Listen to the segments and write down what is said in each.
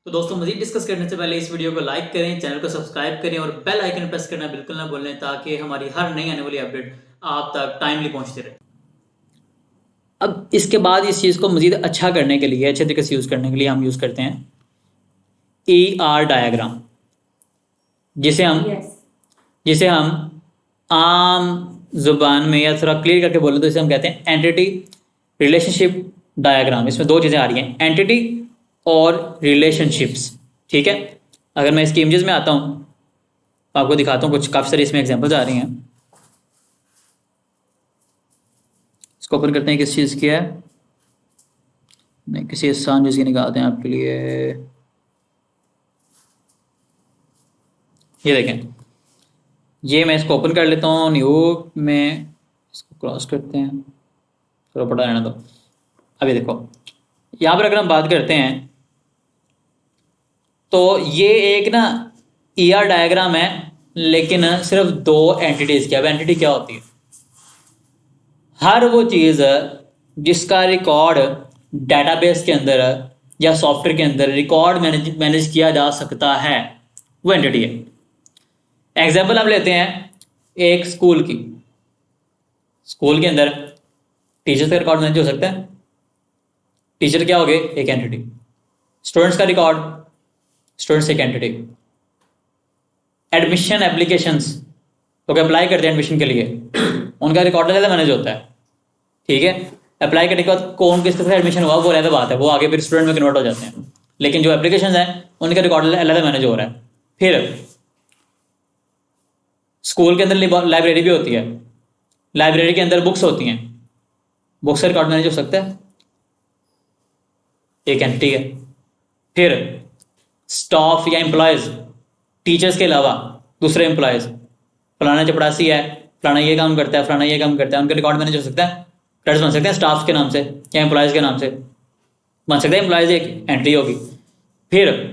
तो दोस्तों मजीद डिस्कस करने से पहले इस वीडियो को लाइक करें, चैनल को सब्सक्राइब करें और बेल आइकन प्रेस करना बिल्कुल ना भूलें ताकि हमारी हर नई आने वाली अपडेट आप तक टाइमली पहुंचती रहे। अब इसके बाद इस चीज़ को मजीद अच्छा करने के लिए, अच्छे तरीके से यूज़ करने के लिए हम यूज़ करते हैं ER डायग्राम, जिसे हम जिसे हम आम जुबान में या थोड़ा क्लियर करके बोले तो इसे हम कहते हैं एंटिटी रिलेशनशिप डायग्राम। इसमें दो चीज़ें आ रही हैं, एंटिटी और रिलेशनशिप्स। ठीक है, अगर मैं इसकी इमेजेस में आता हूँ आपको दिखाता हूँ, कुछ काफ़ी सारी इसमें एग्जांपल्स आ रही हैं। इसको ओपन करते हैं, किस चीज़ की है, नहीं किसी आसान चीज़ की निकालते हैं आपके लिए। ये देखें, ये मैं इसको ओपन कर लेता हूँ न्यू में, इसको क्रॉस करते हैं, थोड़ा बड़ा रहना दो। अभी देखो यहाँ पर अगर हम बात करते हैं तो ये एक ना ER डायग्राम है, लेकिन सिर्फ दो एंटिटीज की। अब एंटिटी क्या होती है? हर वो चीज़ जिसका रिकॉर्ड डेटाबेस के अंदर या सॉफ्टवेयर के अंदर रिकॉर्ड मैनेज किया जा सकता है, वो एंटिटी है। एग्जाम्पल हम लेते हैं एक स्कूल की। स्कूल के अंदर टीचर्स का रिकॉर्ड मैनेज हो सकता है। टीचर क्या हो गए? एक एंटिटी। स्टूडेंट्स का रिकॉर्ड, स्टूडेंट्स एक एंटिटी। एडमिशन एप्लीकेशंस, तो अप्लाई करते हैं एडमिशन के लिए, उनका रिकॉर्ड अलग मैनेज होता है। ठीक है, अप्लाई करने के बाद कौन किस तरह से एडमिशन हुआ वो अलग बात है, वो आगे फिर स्टूडेंट में कन्वर्ट हो जाते हैं। लेकिन जो एप्लीकेशन है उनका रिकॉर्ड अलग मैनेज हो रहा है। फिर स्कूल के अंदर लाइब्रेरी भी होती है, लाइब्रेरी के अंदर बुक्स होती हैं, बुक्स का रिकॉर्ड मैनेज हो सकता है, एक एंटिटी है। फिर स्टाफ या एम्प्लॉयज, टीचर्स के अलावा दूसरे एम्प्लॉयज, फलाना चपड़ासी है, फलाना ये काम करता है, फलाना ये काम करता है, उनका रिकॉर्ड मैनेज हो सकता है, क्रेडिट्स बन सकते हैं स्टाफ के नाम से या एम्प्लॉयज के नाम से बन सकता है। एम्प्लॉयज एक एंट्री होगी। फिर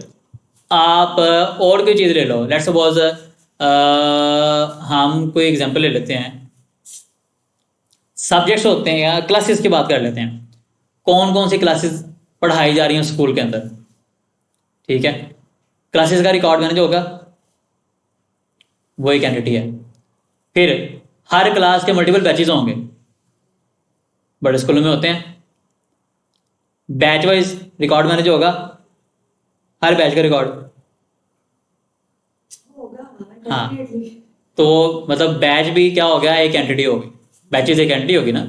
आप और कोई चीज़ ले लो, लेट्स सपोज हम कोई एग्जांपल ले लेते हैं, सब्जेक्ट्स होते हैं या क्लासेस की बात कर लेते हैं, कौन कौन सी क्लासेस पढ़ाई जा रही हैं स्कूल के अंदर। ठीक है, क्लासेस का रिकॉर्ड मैनेज होगा, वो एक एंटिटी है। फिर हर क्लास के मल्टीपल बैचेस होंगे, बड़े स्कूलों में होते हैं, बैच वाइज रिकॉर्ड मैनेज होगा, हर बैच का रिकॉर्ड। हाँ, तो मतलब बैच भी क्या हो गया? एक एंटिटी होगी, बैचेस एक एंटिटी होगी ना।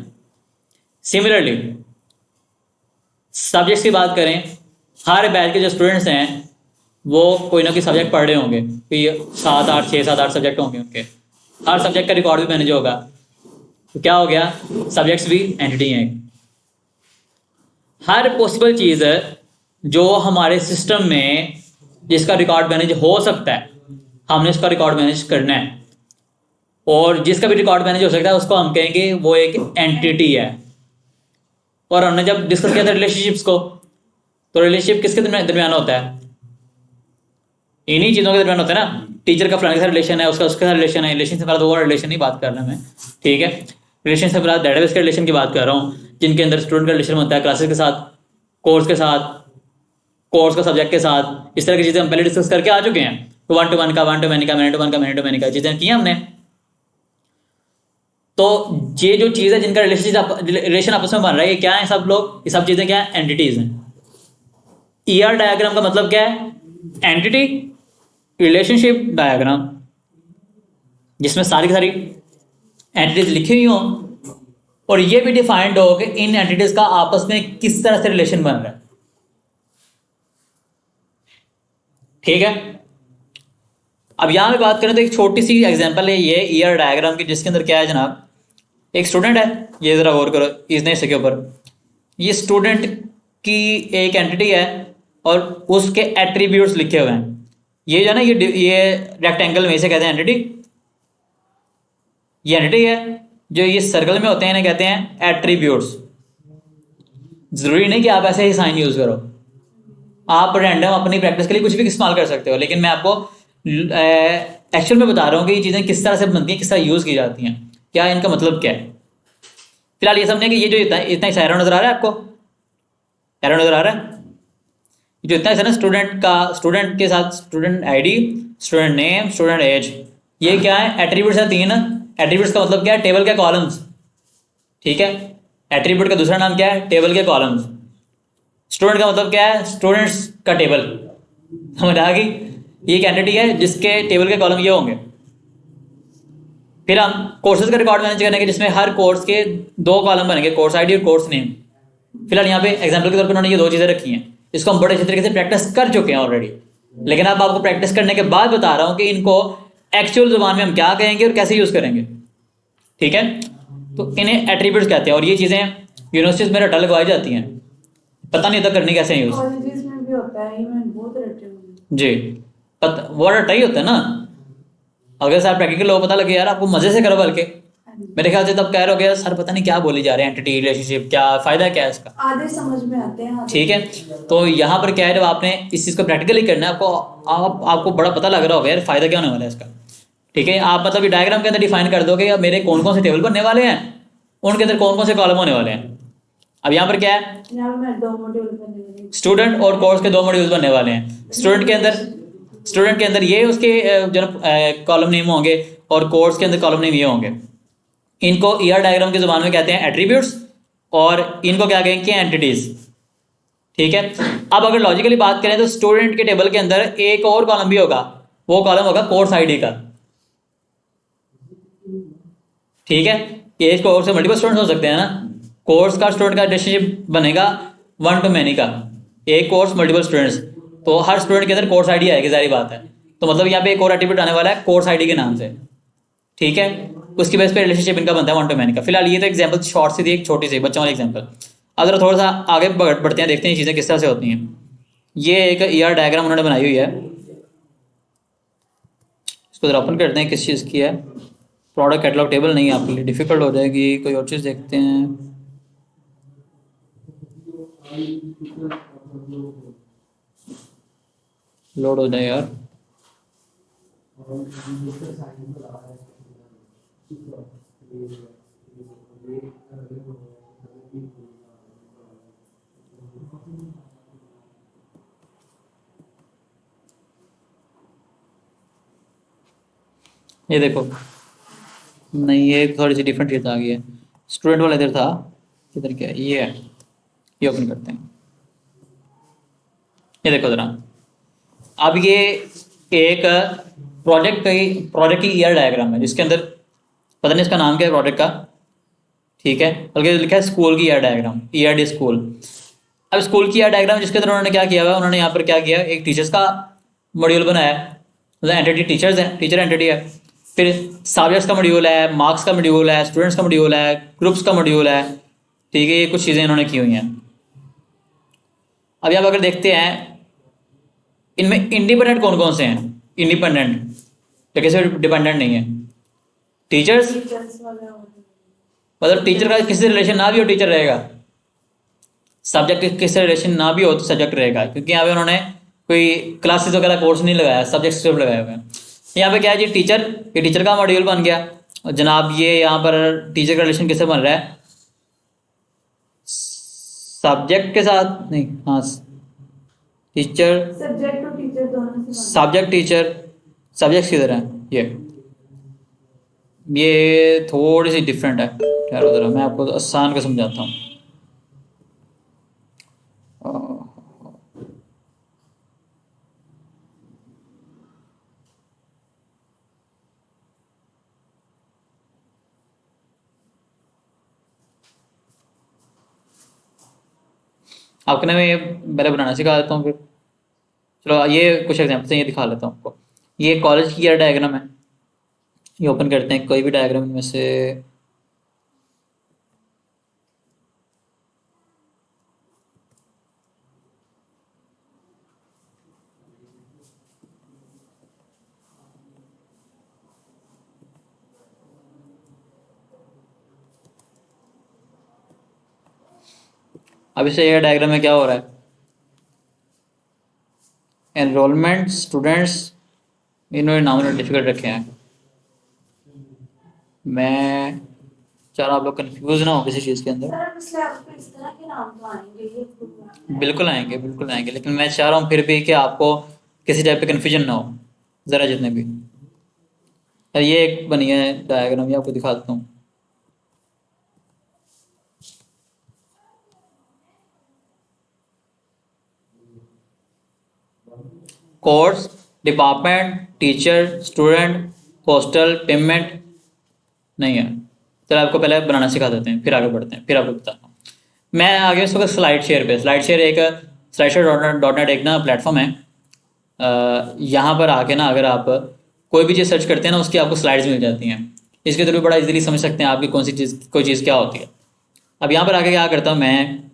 सिमिलरली सब्जेक्ट्स की बात करें, हर बैच के जो स्टूडेंट्स हैं वो कोई ना कोई सब्जेक्ट पढ़ रहे होंगे, कोई 6 7 8 सब्जेक्ट होंगे, उनके हर सब्जेक्ट का रिकॉर्ड भी मैनेज होगा। तो क्या हो गया? सब्जेक्ट्स भी एंटिटी हैं। हर पॉसिबल चीज़ जो हमारे सिस्टम में जिसका रिकॉर्ड मैनेज हो सकता है, हमने उसका रिकॉर्ड मैनेज करना है, और जिसका भी रिकॉर्ड मैनेज हो सकता है उसको हम कहेंगे वो एक एंटिटी है। और हमने जब डिस्कस किया था रिलेशनशिप्स को, तो रिलेशनशिप किसके दरमियान होता है? इन्हीं चीज़ों के दरमियान होता है ना। टीचर का फलाने के साथ रिलेशन है, उसका उसके साथ रिलेशन है। रिलेशन से पहले वो रिलेशन नहीं बात कर रहा मैं, ठीक है। रिलेशन से पहले डेटाबेस के रिलेशन की बात कर रहा हूँ, जिनके अंदर स्टूडेंट का रिलेशन होता है क्लासेस के साथ, कोर्स के साथ, कोर्स का सब्जेक्ट के साथ। इस तरह की चीज़ें हम पहले डिस्कस करके आ चुके हैं। तो 1 to 1 का, 1 to many का, many to 1 का, many to many का चीज़ें की हमने। तो ये जो चीज़ है जिनका रिलेशन आपस में बन रहा है, ये क्या है? सब लोग, ये सब चीज़ें क्या है? एंटिटीज हैं। ER डायग्राम का मतलब क्या है? एंटिटी रिलेशनशिप डायग्राम, जिसमें सारी की सारी एंटिटीज लिखी हुई हों और ये भी डिफाइंड हो कि इन एंटिटीज का आपस में किस तरह से रिलेशन बन रहा है। ठीक है, अब यहां पे बात करें तो एक छोटी सी एग्जांपल है ये ER डायग्राम की, जिसके अंदर क्या है जनाब, एक स्टूडेंट है, ये जरा गौर करो इस हिस्से के ऊपर। ये स्टूडेंट की एक एंटिटी है और उसके एट्रीब्यूट्स लिखे हुए हैं। ये जो है ना, ये रेक्टेंगल में इसे कहते हैं एंटिटी। ये एंटिटी है। जो ये सर्कल में होते हैं इन्हें कहते हैं एट्रीब्यूट्स। जरूरी नहीं कि आप ऐसे ही साइन यूज करो, आप रैंडम अपनी प्रैक्टिस के लिए कुछ भी इस्तेमाल कर सकते हो, लेकिन मैं आपको एक्चुअल में बता रहा हूँ कि ये चीज़ें किस तरह से बनती हैं, किस तरह यूज़ की जाती हैं, क्या इनका मतलब क्या है। फिलहाल ये समझें कि ये जो इतना इतना एरो नजर आ रहा है आपको, एरो नजर आ रहा है, जो इतना है ना, स्टूडेंट के साथ student ID, student name, student age, ये क्या है? एट्रीब्यूट्स है 3। एट्रीब्यूट्स का मतलब क्या है? टेबल के कॉलम्स। ठीक है, एट्रीब्यूट का दूसरा नाम क्या है? टेबल के कॉलम्स। स्टूडेंट का मतलब क्या है? स्टूडेंट्स का टेबल। समझ आ गई? ये एक एंटिटी है जिसके टेबल के कॉलम ये होंगे। फिर हम कोर्सेज का रिकॉर्ड मैनेज करेंगे, जिसमें हर कोर्स के 2 कॉलम बनेंगे, कोर्स आईडी और कोर्स नेम। फिलहाल यहाँ पे एग्जाम्पल के तौर पर उन्होंने ये 2 चीज़ें रखी हैं। इसको हम बड़े अच्छे तरीके से प्रैक्टिस कर चुके हैं ऑलरेडी, लेकिन अब आपको प्रैक्टिस करने के बाद बता रहा हूँ कि इनको एक्चुअल जुबान में हम क्या कहेंगे और कैसे यूज़ करेंगे। ठीक है, तो इन्हें एट्रीब्यूट्स कहते हैं, और ये चीज़ें यूनिवर्सिटीज़ में रटा लगवाई जाती हैं, पता नहीं था करनी कैसे है यूज़। कॉलेजेस में भी होता है, ये मैं बहुत रटे हुए जी, पता वो रटा ही होता है ना। अगर सर प्रैक्टिकल लोग पता लगे यार आपको मजे से करो, बल्कि मेरे ख्याल से तब कह रहे हो गया सर पता नहीं क्या बोली जा रहे हैं, एंटिटी रिलेशनशिप क्या फायदा क्या है इसका। आधे समझ में आते हैं। ठीक है, तो यहाँ पर क्या है, जब आपने इस चीज़ को प्रैक्टिकली करना है, आपको बड़ा पता लग रहा होगा यार फायदा क्या होने वाला है इसका। ठीक है, आप मतलब डायग्राम के अंदर डिफाइन कर दोगे कि मेरे कौन कौन से टेबल बनने वाले हैं, उनके अंदर कौन कौन से कॉलम होने वाले हैं। अब यहाँ पर क्या है, यहाँ पे 2 मॉड्यूल बनने वाले हैं। स्टूडेंट और कोर्स के 2 मॉड्यूल्स बनने वाले हैं। स्टूडेंट के अंदर ये उसके जो कॉलम नेम होंगे, और कोर्स के अंदर कॉलम नेम ये होंगे। इनको ईआर डायग्राम की जुबान में कहते हैं एट्रीब्यूट्स, और इनको क्या कहेंगे? एंटिटीज। ठीक है, अब अगर लॉजिकली बात करें तो स्टूडेंट के टेबल के अंदर एक और कॉलम भी होगा, वो कॉलम होगा कोर्स आईडी का। ठीक है, एक कोर्स से मल्टीपल स्टूडेंट्स हो सकते हैं ना, कोर्स का स्टूडेंट का रिलेशनशिप बनेगा 1 to many का, एक कोर्स मल्टीपल स्टूडेंट्स, तो हर स्टूडेंट के अंदर कोर्स आईडी आएगी, सारी बात है। तो मतलब यहाँ पे एक और एट्रीब्यूट आने वाला है कोर्स आईडी के नाम से। ठीक है, उसकी बेस पे रिलेशनशिप इनका बनता है 1 to many का। फिलहाल ये तो एग्जाम्पल शॉर्ट सी थी, एक छोटी सी बच्चों वाली एग्जाम्पल। अगर थोड़ा सा आगे बढ़ते हैं, देखते हैं चीज़ें किस तरह से होती हैं। ये एक ईआर डायग्राम उन्होंने बनाई हुई है, इसको जरा ओपन करते हैं किस चीज़ की है। प्रोडक्ट कैटलॉग टेबल नहीं है, आपके लिए डिफिकल्ट हो जाएगी, कोई और चीज़ देखते हैं। लोड हो जाए यार। ये देखो, नहीं ये थोड़ी सी डिफरेंट चीज़ आ गई है। स्टूडेंट वाला इधर था, इधर क्या है? ये है, ये ओपन करते हैं। ये देखो जरा, अब ये एक प्रोजेक्ट की ईआर डायग्राम है, जिसके अंदर पता नहीं इसका नाम क्या है प्रोजेक्ट का। ठीक है, बल्कि लिखा है स्कूल की ईआर डायग्राम, ईआरडी स्कूल। अब स्कूल की ईआर डायग्राम जिसके अंदर उन्होंने क्या किया हुआ है, उन्होंने यहाँ पर क्या किया, एक टीचर्स का मॉड्यूल बनाया है, मतलब एंटिटी टीचर्स है, टीचर एंटिटी है। फिर सब्जेक्ट्स का मॉड्यूल है, मार्क्स का मॉड्यूल है, स्टूडेंट्स का मॉड्यूल है, ग्रुप्स का मॉड्यूल है। ठीक है, ये कुछ चीज़ें इन्होंने की हुई हैं। अब यहाँ पर अगर देखते हैं, इनमें इंडिपेंडेंट कौन कौन से हैं? इंडिपेंडेंट, तो किसी डिपेंडेंट नहीं है। टीचर्स, टीचर्स वाला मतलब टीचर का किसी से रिलेशन ना भी हो टीचर रहेगा, सब्जेक्ट किसी से रिलेशन ना भी हो तो सब्जेक्ट रहेगा, क्योंकि यहाँ पे उन्होंने कोई क्लासेस वगैरह कोर्स नहीं लगाया, सब्जेक्ट सिर्फ लगाए हुए हैं। यहाँ पे क्या है जी, टीचर, ये टीचर का मॉड्यूल बन गया। और जनाब ये यहाँ पर टीचर का रिलेशन किससे बन रहा है? सब्जेक्ट के साथ नहीं, हाँ टीचर, सब्जेक्ट और टीचर दोनों से सब्जेक्ट टीचर, सब्जेक्ट किधर है? ये थोड़ी सी डिफरेंट है, ठहरो जरा मैं आपको आसान का समझाता हूँ। आपको ना मैं ये पहले बनाना सिखा देता हूँ फिर। चलो ये कुछ एग्जाम्पल से ये दिखा लेता हूँ आपको। ये कॉलेज की ईयर डायग्राम है, ये ओपन करते हैं कोई भी डायग्राम इनमें से। अब इसे ईयर डायग्राम में क्या हो रहा है? एनरोलमेंट, स्टूडेंट्स, इन्होंने नाम डिफिकल्ट रखे हैं। मैं चारों आप लोग कंफ्यूज ना हो किसी चीज़ के अंदर। सर अब इसलिए आपको इस तरह के नाम तो आएंगे ये तो। बिल्कुल आएंगे, बिल्कुल आएंगे, लेकिन मैं चाह रहा हूँ फिर भी कि आपको किसी टाइप पे कन्फ्यूजन ना हो, ज़रा जितने भी। यार ये एक बनी है डायग्राम, ये आपको दिखा देता हूँ। Course, department, teacher, student, hostel, payment नहीं है। चलो आपको पहले बनाना सिखा देते हैं, फिर आगे बढ़ते हैं, फिर आपको बताता हूँ। मैं आगे इस वक्त स्लाइड शेयर पे, स्लाइड शेयर डॉट नेट एक ना प्लेटफॉर्म है। यहाँ पर आके ना अगर आप कोई भी चीज़ सर्च करते हैं ना, उसकी आपको स्लाइड्स मिल जाती हैं। इसके थ्रू बड़ा इजीली समझ सकते हैं आपकी कौन सी चीज़, कोई चीज़ क्या होती है। अब यहाँ पर आके क्या करता हूँ मैं,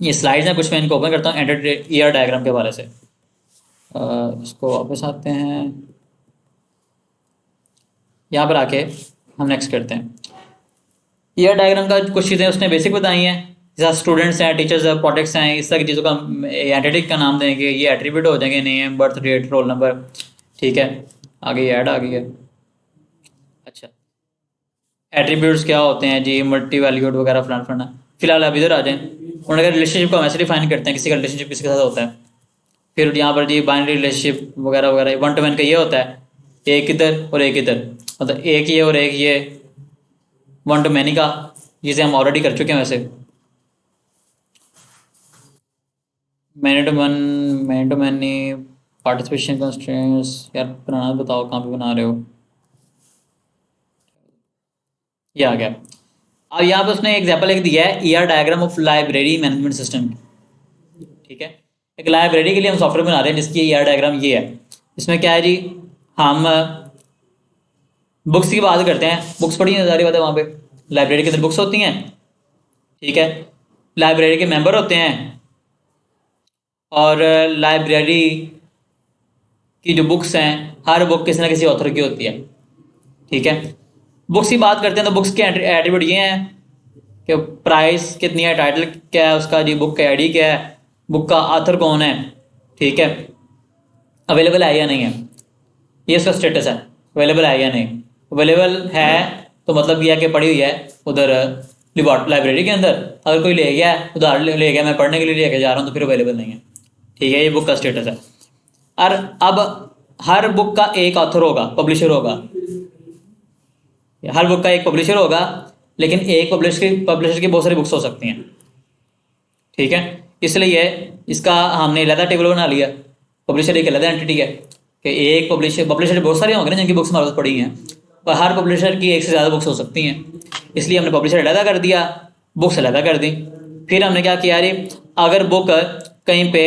ये स्लाइड्स हैं कुछ, मैं इनको ओपन करता हूँ एंटर ईयर डायग्राम के हवाले से। इसको वापस आते हैं, यहाँ पर आके हम नेक्स्ट करते हैं। ईयर डायग्राम का कुछ चीज़ें उसने बेसिक बताई हैं, जैसे स्टूडेंट्स हैं, टीचर्स हैं, प्रोडक्ट्स हैं, इस तरह की चीज़ों का एंटिटी का नाम देंगे, ये एट्रीब्यूट हो जाएंगे, name, birth date, roll number. ठीक है, आगे ऐड आ गई है। अच्छा, एट्रीब्यूट्स क्या होते हैं जी, मल्टी वैल्यूड वगैरह फलाना फलाना। फिलहाल आप इधर आ जाएं। उन्होंने कहा रिलेशनशिप को हम ऐसे डिफाइन करते हैं, किसी का रिलेशनशिप किसी के साथ होता है। फिर यहाँ पर जी बाइनरी रिलेशनशिप वगैरह वगैरह, वन टू वन का ये होता है, एक इधर और एक इधर, मतलब एक ये और एक ये। वन टू मैनी का, जिसे हम ऑलरेडी कर चुके हैं वैसे। Many to one, many to many, participation constraints. यार बनाना बताओ, कहाँ पे बना रहे हो। ये आ गया। अब यहाँ पे उसने एग्जाम्पल एक दिया है, ER diagram of library management system. ठीक है, एक लाइब्रेरी के लिए हम सॉफ्टवेयर बना रहे हैं जिसकी ईआर डायग्राम ये है। इसमें क्या है जी, हम बुक्स की बात करते हैं। बुक्स पढ़ी है, सारी बात है, वहाँ पे लाइब्रेरी के अंदर बुक्स होती हैं। ठीक है, लाइब्रेरी के मेंबर होते हैं, और लाइब्रेरी की जो बुक्स हैं, हर बुक किसी ना किसी ऑथर की होती है। ठीक है, बुक्स की बात करते हैं तो बुक्स के एट्रीब्यूट ये हैं कि प्राइस कितनी है, टाइटल क्या है उसका जी, बुक का आईडी क्या है, बुक का ऑथर कौन है, ठीक है, अवेलेबल है या नहीं है, ये उसका स्टेटस है, अवेलेबल है या नहीं। अवेलेबल है तो मतलब यह है कि पड़ी हुई है उधर लाइब्रेरी के अंदर। अगर कोई ले गया, उधार ले गया, मैं पढ़ने के लिए लेके जा रहा हूँ, तो फिर अवेलेबल नहीं है। ठीक है, ये बुक का स्टेटस है। और अब हर बुक का एक ऑथर होगा, पब्लिशर होगा। हर बुक का एक पब्लिशर होगा, लेकिन एक पब्लिशर की बहुत सारी बुक्स हो सकती हैं। ठीक है, इसलिए इसका हमने अलग टेबल बना लिया। पब्लिशर एक अलग एंटिटी है कि एक पब्लिशर बहुत सारे होंगे ना जिनकी बुक्स हमारे पास पड़ी हैं, पर हर पब्लिशर की एक से ज़्यादा बुक्स हो सकती हैं। इसलिए हमने पब्लिशर अलग कर दिया, बुक्स अलग कर दी। फिर हमने क्या किया, अरे अगर बुक कहीं पे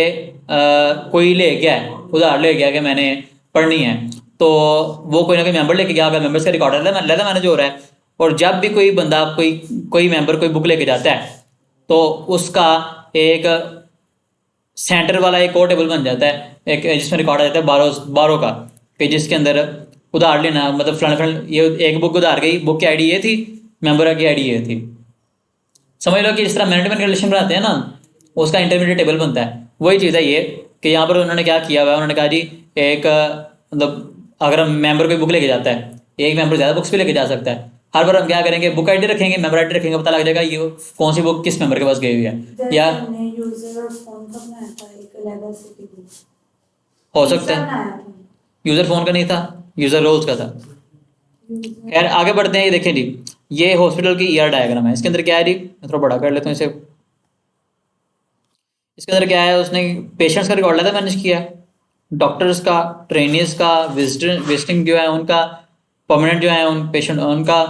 कोई ले गया है, उधार ले गया कि मैंने पढ़नी है, तो वो कोई ना कोई मेंबर लेके गया, अगर मेंबर्स का रिकॉर्ड अलग मैनेज हो रहा है। और जब भी कोई बंदा, कोई मेंबर कोई बुक लेके जाता है, तो उसका एक सेंटर वाला एक और टेबल बन जाता है, एक जिसमें रिकॉर्ड आ जाता है बारो का, कि जिसके अंदर उधार लेना, मतलब फलाना ये एक बुक उधार गई, बुक की आईडी ये थी, मेंबर की आईडी ये थी। समझ लो कि जिस तरह मैनेजमेंट रिलेशन बनाते हैं ना, उसका इंटरमीडिएट टेबल बनता है। वही चीज़ है ये, कि यहाँ पर उन्होंने क्या किया हुआ है, उन्होंने कहा जी एक मतलब अगर हम मेंबर कोई बुक लेके जाता है, एक मेंबर ज़्यादा बुक्स भी लेके जा सकता है। हर बार हम क्या करेंगे, बुक आईडी रखेंगे, मेंबर आईडी रखेंगे, पता लग जाएगा ये कौन सी बुक किस मेंबर के पास गई हुई है। जैसे या हमने यूजर और फोन का बनाया था एक लेगेसी की बुक, हो सकता तीसरा है बनाया था यूज़र फ़ोन का नहीं था, यूज़र रोल्स का था। खैर यूजर। आगे बढ़ते हैं। ये देखें जी, ये हॉस्पिटल की ईआर डायग्राम है। इसके अंदर क्या है जी, मैं थोड़ा बड़ा कर लेता हूँ इसे। इसके अंदर क्या है, उसने पेशेंट्स का रिकॉर्ड लेता मैनेज किया, डॉक्टर्स का, ट्रेनिज का, विजिटिंग जो है उनका, परमानेंट जो है उन पेशेंट उनका,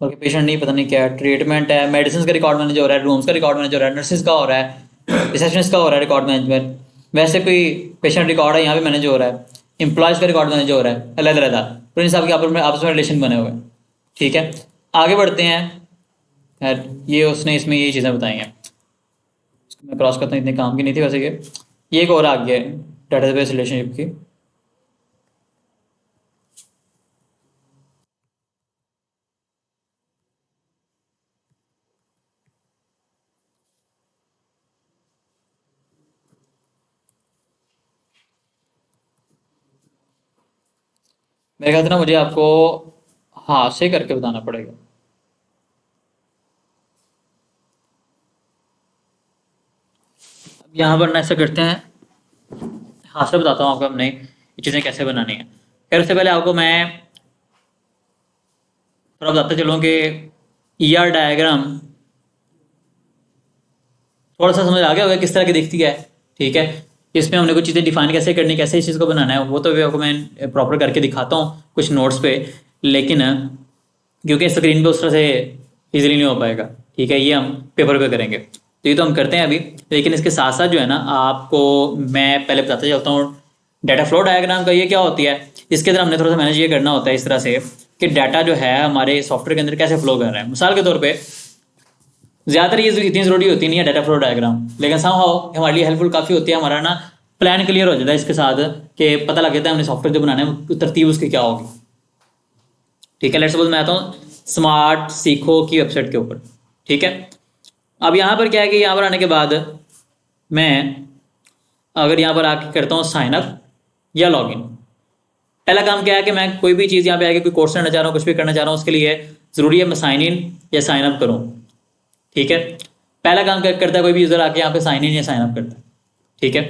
और पेशेंट नहीं पता नहीं क्या है, ट्रीटमेंट है, मेडिसिन का रिकॉर्ड मैनेज हो रहा है, रूम्स का रिकॉर्ड मैनेज हो रहा है, नर्सिस का हो रहा है, रिसेप्शनिस्ट का हो रहा है रिकॉर्ड मैनेजमेंट। वैसे कोई पेशेंट रिकॉर्ड है यहाँ पे मैनेज हो रहा है, एम्प्लॉयज़ का रिकॉर्ड मैनेज हो रहा है, अलग अलग तो इन सब के आपस में रिलेशन बने हुए हैं। ठीक है, आगे बढ़ते हैं। खैर ये उसने इसमें ये चीज़ें बताई हैं, इसको मैं क्रॉस करता हूँ, इतने काम की नहीं थी वैसे। ये एक और आ गया है डेटाबेस रिलेशनशिप की। मेरे ख्याल से ना मुझे आपको हाथ से करके बताना पड़ेगा। यहाँ पर ना ऐसा करते हैं, हाँ सर बताता हूँ आपको हमने ये चीज़ें कैसे बनानी है। खैर उससे पहले आपको मैं थोड़ा बताते चलूँ कि ER डायग्राम थोड़ा सा समझ आ गया होगा किस तरह की दिखती है। ठीक है, इसमें हमने कुछ चीज़ें डिफाइन कैसे करनी, कैसे इस चीज़ को बनाना है, वो तो आपको मैं प्रॉपर करके दिखाता हूँ कुछ नोट्स पे, लेकिन क्योंकि स्क्रीन पे उस तरह से इजीली नहीं हो पाएगा। ठीक है, ये हम पेपर पे करेंगे, तो ये तो हम करते हैं अभी। लेकिन इसके साथ साथ जो है ना, आपको मैं पहले बताते चलता हूँ डाटा फ्लो डायग्राम का ये क्या होती है। इसके अंदर हमने थोड़ा सा मैनेज ये करना होता है इस तरह से कि डाटा जो है हमारे सॉफ्टवेयर के अंदर कैसे फ्लो कर रहा है। मिसाल के तौर पर ज़्यादातर ये इतनी ज़रूरी होती नहीं है डाटा फ्लो डायग्राम, लेकिन समहाउ हमारे लिए हेल्पफुल काफ़ी होती है। हमारा ना प्लान क्लियर हो जाता है इसके साथ कि पता लग जाता है हमने सॉफ्टवेयर जो बनाना है तरतीब उसकी क्या होगी। ठीक है, लेट्स सपोज मैं आता हूँ स्मार्ट सीखो की वेबसाइट के ऊपर। ठीक है, अब यहाँ पर क्या है कि यहाँ पर आने के बाद मैं अगर यहाँ पर आके करता हूँ साइन अप या लॉगिन, पहला काम क्या है कि मैं कोई भी चीज़ यहाँ पे आके कोई कोर्स करना चाह रहा हूँ, कुछ भी करना चाह रहा हूँ, उसके लिए ज़रूरी है मैं साइन इन या साइन अप करूँ। ठीक है, पहला काम क्या करता है कोई भी यूज़र आके यहाँ पे साइन इन या साइन अप करता है। ठीक है,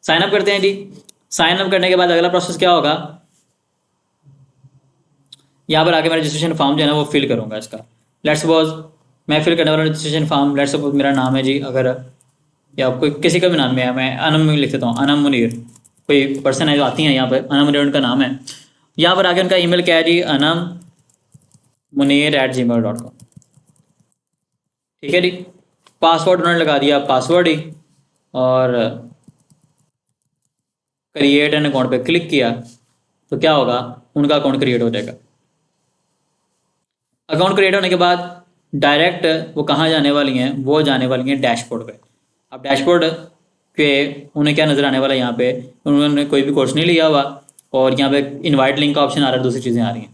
साइन अप करते हैं जी। साइन अप करने के बाद अगला प्रोसेस क्या होगा, यहाँ पर आके मैं रजिस्ट्रेशन फॉर्म जो है ना वो फिल करूँगा इसका। लेट्स सपोज मैं फिल करने वाला रजिस्ट्रेशन फॉर्म, लेट्स सपोज मेरा नाम है जी, अगर या कोई किसी का भी नाम है, मैं अनम लिख देता हूँ, अनम मुनीर, कोई पर्सन है जो आती है यहाँ पर, अनम मुनीर उनका नाम है। यहाँ पर आके उनका ईमेल क्या है जी, अनम muneer@gmail.com। ठीक है जी, पासवर्ड उन्होंने लगा दिया पासवर्ड ही, और क्रिएट एन अकाउंट पे क्लिक किया तो क्या होगा, उनका अकाउंट क्रिएट हो जाएगा। अकाउंट क्रिएट होने के बाद डायरेक्ट वो कहाँ जाने वाली हैं, वो जाने वाली हैं डैशबोर्ड पे। अब डैशबोर्ड पे उन्हें क्या नज़र आने वाला है, यहाँ पे उन्होंने कोई भी कोर्स नहीं लिया हुआ, और यहाँ पे इनवाइट लिंक का ऑप्शन आ रहा है, दूसरी चीज़ें आ रही हैं।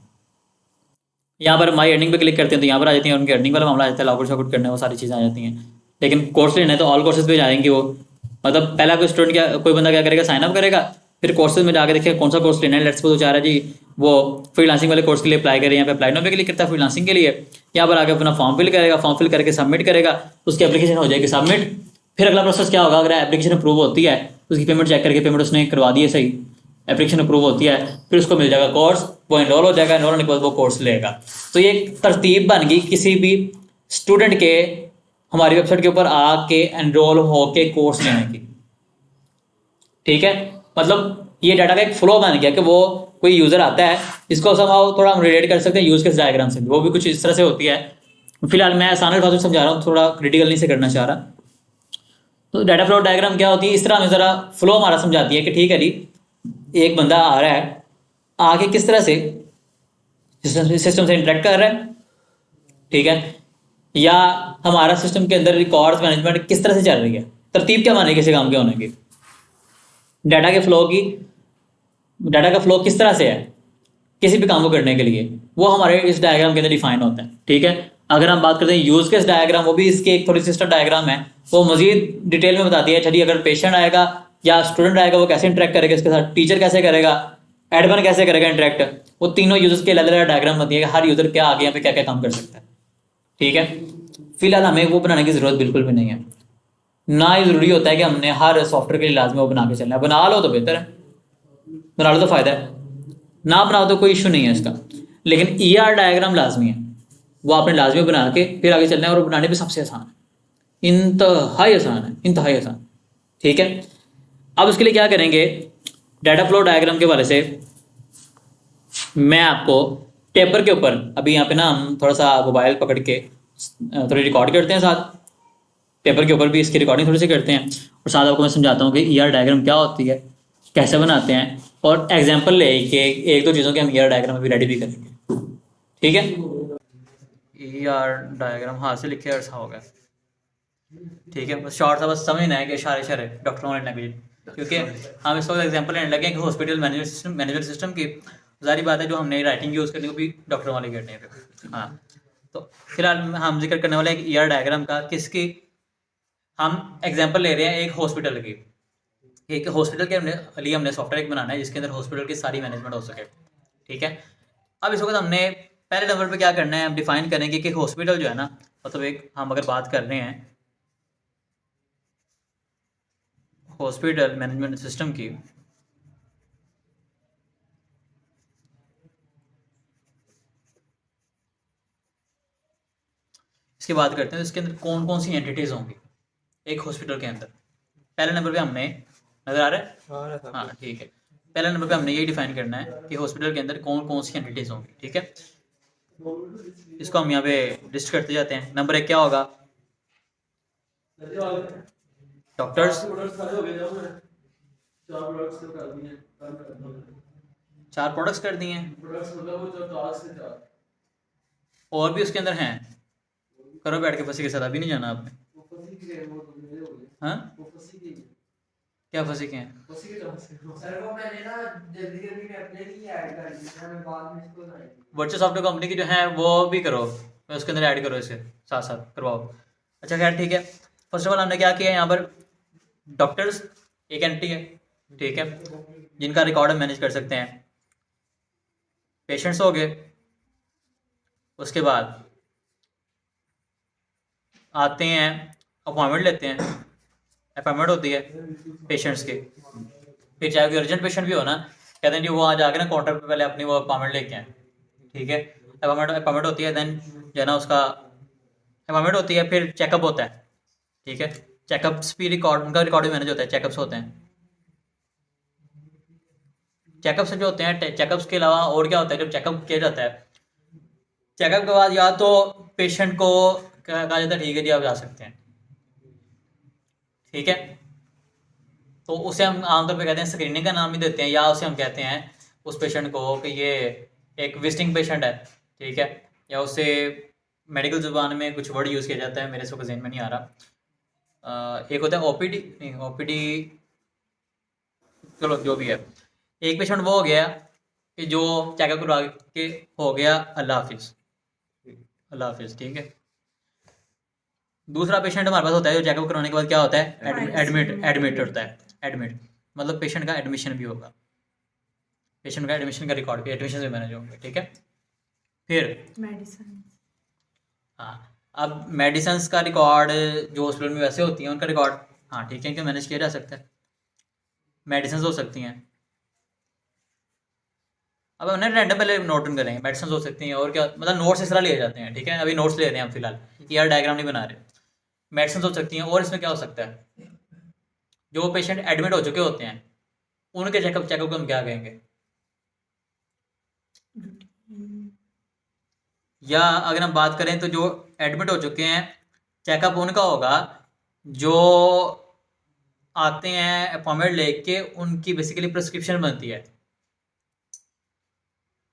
यहाँ पर माई अर्निंग पे क्लिक करते हैं तो यहाँ पर आ जाती हैं, उनकी अर्निंग वाला मामला आ जाता है, लॉगआउट शॉगआउट करने वो सारी चीज़ें आ जाती हैं। लेकिन कोर्स लेना है तो ऑल कोर्सेज पे जाएंगे वो, मतलब पहला कोई स्टूडेंट क्या, कोई बंदा क्या करेगा, साइन अप करेगा, फिर कोर्सेज में जाकर देखिए कौन सा कोर्स लेना है। लेट्स सपोज चाह रहा है जी वो फ्रीलांसिंग वाले कोर्स के लिए अप्लाई करें, यहाँ पे अप्लाई नो पे क्लिक करता है फ्रीलांसिंग के लिए, यहाँ पर आकर अपना फॉर्म फिल करेगा, फॉर्म फिल करके सबमिट करेगा, उसकी एप्लीकेशन हो जाएगी सबमिट। फिर अगला प्रोसेस क्या होगा, अगर एप्लीकेशन अप्रूव होती है उसकी पेमेंट चेक करके पेमेंट उसने करवा दी है सही, एप्लीकेशन अप्रूव होती है, फिर उसको मिल जाएगा कोर्स, वो एनरोल हो जाएगा, एनरोल होने के बाद वो कोर्स लेगा। तो ये एक तरतीब बन गई किसी भी स्टूडेंट के हमारी वेबसाइट के ऊपर आके एनरोल होके कोर्स लेने की। ठीक है, मतलब ये डाटा का एक फ्लो बन गया कि वो कोई यूज़र आता है, इसको समाव थोड़ा हम रिलेट कर सकते हैं यूज़ केस डायग्राम से, वो भी कुछ इस तरह से होती है। फिलहाल मैं आसान अल्फाज में समझा रहा हूँ, थोड़ा क्रिटिकल नहीं से करना चाह रहा। तो डाटा फ्लो डायग्राम क्या होती है, इस तरह हमें ज़रा फ्लो हमारा समझाती है कि ठीक है जी, एक बंदा आ रहा है, आगे किस तरह से सिस्टम से इंटरेक्ट कर रहा है। ठीक है, या हमारा सिस्टम के अंदर रिकॉर्ड्स मैनेजमेंट किस तरह से चल रही है, तरतीब क्या माने किसी काम के होने की, डाटा के फ्लो की, डाटा का फ्लो किस तरह से है किसी भी काम को करने के लिए, वो हमारे इस डायग्राम के अंदर डिफाइन होता है। ठीक है, अगर हम बात करते हैं यूज केस डायग्राम, वो भी इसके एक थोड़ी सिस्टम डायग्राम है, वो मजीद डिटेल में बताती है। चलिए, अगर पेशेंट आएगा या स्टूडेंट आएगा वो कैसे इंटरेक्ट करेगा इसके साथ, टीचर कैसे करेगा, एडमिन कैसे करेगा इंटरेक्ट, वो तीनों यूजर्स के अलग अलग डायग्राम बनती है कि हर यूजर क्या आगे यहाँ पे क्या क्या काम कर सकता है। ठीक है, फिलहाल हमें वो बनाने की जरूरत बिल्कुल भी नहीं है, ना ही जरूरी होता है कि हमने हर सॉफ्टवेयर के लिए लाजमी वो बना के चलना है। बना लो तो बेहतर है, बना लो तो फायदा है, ना बनाओ तो कोई इशू नहीं है इसका। लेकिन ER डायग्राम लाजमी है, वो आपने लाजमी बना के फिर आगे चलना है, और बनाने भी सबसे आसान है, इंतहाई आसान है, इंतहाई आसान। ठीक है, अब उसके लिए क्या करेंगे, डाटा फ्लो डायग्राम के वाले से मैं आपको पेपर के ऊपर, अभी यहाँ पे ना हम थोड़ा सा मोबाइल पकड़ के थोड़ी रिकॉर्ड करते हैं, साथ पेपर के ऊपर भी इसकी रिकॉर्डिंग थोड़ी सी करते हैं, और साथ आपको मैं समझाता हूँ कि ER डायग्राम क्या होती है, कैसे बनाते हैं, और एग्जाम्पल ले के एक दो चीज़ों के हम ER डायग्राम अभी रेडी भी करेंगे। ठीक है, ER डायग्राम हाँ से लिखे अर्सा हो गया। ठीक है, बस शॉर्ट सा बस समझना है कि इशारे इशारे डॉक्टरों वाली लैंग्वेज, क्योंकि हम इस वक्त एग्जाम्पल लेने लगे कि हॉस्पिटल मैनेजमेंट सिस्टम की, जारी बात है जो हमने राइटिंग यूज़ करनी वो भी डॉक्टरों वाली करनी है। हाँ, तो फिलहाल हम जिक्र करने वाले हैं ER डायग्राम का, किसकी, हम एग्जाम्पल ले रहे हैं एक हॉस्पिटल की। एक हॉस्पिटल के लिए हमने सॉफ्टवेयर एक बनाना है जिसके अंदर हॉस्पिटल की सारी मैनेजमेंट हो सके। ठीक है, अब इस वक्त हमने पहले नंबर पे क्या करना है, हम डिफाइन करेंगे कि हॉस्पिटल जो है ना, मतलब एक हम अगर बात कर रहे हैं हॉस्पिटल मैनेजमेंट सिस्टम की इसकी बात करते हैं, तो इसके अंदर कौन कौन सी एंटिटीज़ होंगी एक हॉस्पिटल के अंदर। पहले नंबर पे हमने, नज़र आ रहा है? हाँ ठीक है। पहले नंबर पे हमने यही डिफाइन करना है कि हॉस्पिटल के अंदर कौन कौन सी एंटिटीज़ होंगी, ठीक है। इसको हम यहाँ पे लिस्ट करते जाते हैं। नंबर 1 क्या होगा? डॉक्टर्स। 4 प्रोडक्ट्स कर दिए हैं, और भी उसके अंदर हैं। करो बैठ के फंसी के साथ, अभी नहीं जाना आपने। हाँ क्या फंसी के हैं? वर्चुअल सॉफ्टवेयर कंपनी की जो है वो भी करो, उसके अंदर ऐड करो, इसे साथ साथ करवाओ। अच्छा खैर ठीक है। फर्स्ट ऑफ ऑल हमने क्या किया यहाँ पर, डॉक्टर्स एक एंटिटी है, ठीक है, जिनका रिकॉर्ड हम मैनेज कर सकते हैं। पेशेंट्स हो गए, उसके बाद आते हैं, अपॉइंटमेंट लेते हैं, अपॉइंटमेंट होती है पेशेंट्स की। फिर चाहे कोई अर्जेंट पेशेंट भी हो ना, कहते हैं जी वो आज आके ना काउंटर पे पहले अपनी वो अपॉइंटमेंट लेके आए, ठीक है। अपॉइंटमेंट होती है, देन जो है ना उसका अपॉइंटमेंट होती है, फिर चेकअप होता है, ठीक है। चेकअप्स भी रिकॉर्ड, उनका रिकॉर्ड भी मैनेज होता है, चेकअप्स होते हैं। चेकअप्स जो होते हैं, चेकअप्स के अलावा और क्या होता है जब चेकअप किया जाता है? चेकअप के बाद या तो पेशेंट को कहा जाता है ठीक है जी आप जा सकते हैं, ठीक है। तो उसे हम आमतौर पे कहते हैं, स्क्रीनिंग का नाम भी देते हैं, या उसे हम कहते हैं उस पेशेंट को कि ये एक विजिटिंग पेशेंट है, ठीक है। या उसे मेडिकल ज़ुबान में कुछ वर्ड यूज़ किया जाता है, मेरे से जहन में नहीं आ रहा। एक होता है ओपीडी, नहीं ओपीडी, चलो जो भी है। एक पेशेंट वो हो गया कि जो चेकअप करवा के हो गया, अल्लाह हाफिज़, अल्लाह हाफिज़, ठीक है। दूसरा पेशेंट हमारे पास होता है जो चेकअप करवाने के बाद क्या होता है, एडमिट होता है। एडमिट मतलब पेशेंट का एडमिशन भी होगा, पेशेंट का एडमिशन का रिकॉर्ड भी, एडमिशन भी मैनेज होंगे, ठीक है। फिर मेडिसिन। हाँ, अब मेडिसिन का रिकॉर्ड जो हॉस्पिटल में वैसे होती हैं उनका रिकॉर्ड, हाँ ठीक है, इनको मैनेज किया जा सकता है। मेडिसिन हो सकती हैं, अब हमने रैंडम पहले नोट डाउन करेंगे। मेडिसिन हो सकती हैं, और क्या मतलब नोट्स इस तरह लिए जाते हैं, ठीक है। अभी नोट्स ले रहे हैं हम फिलहाल, यार डायग्राम नहीं बना रहे। मेडिसिन हो सकती हैं, और इसमें क्या हो सकता है, जो पेशेंट एडमिट हो चुके होते हैं उनके चेकअप को हम क्या कहेंगे? या अगर हम बात करें तो जो एडमिट हो चुके हैं, चेकअप उनका होगा जो आते हैं अपॉइंटमेंट लेके, उनकी बेसिकली प्रिस्क्रिप्शन बनती है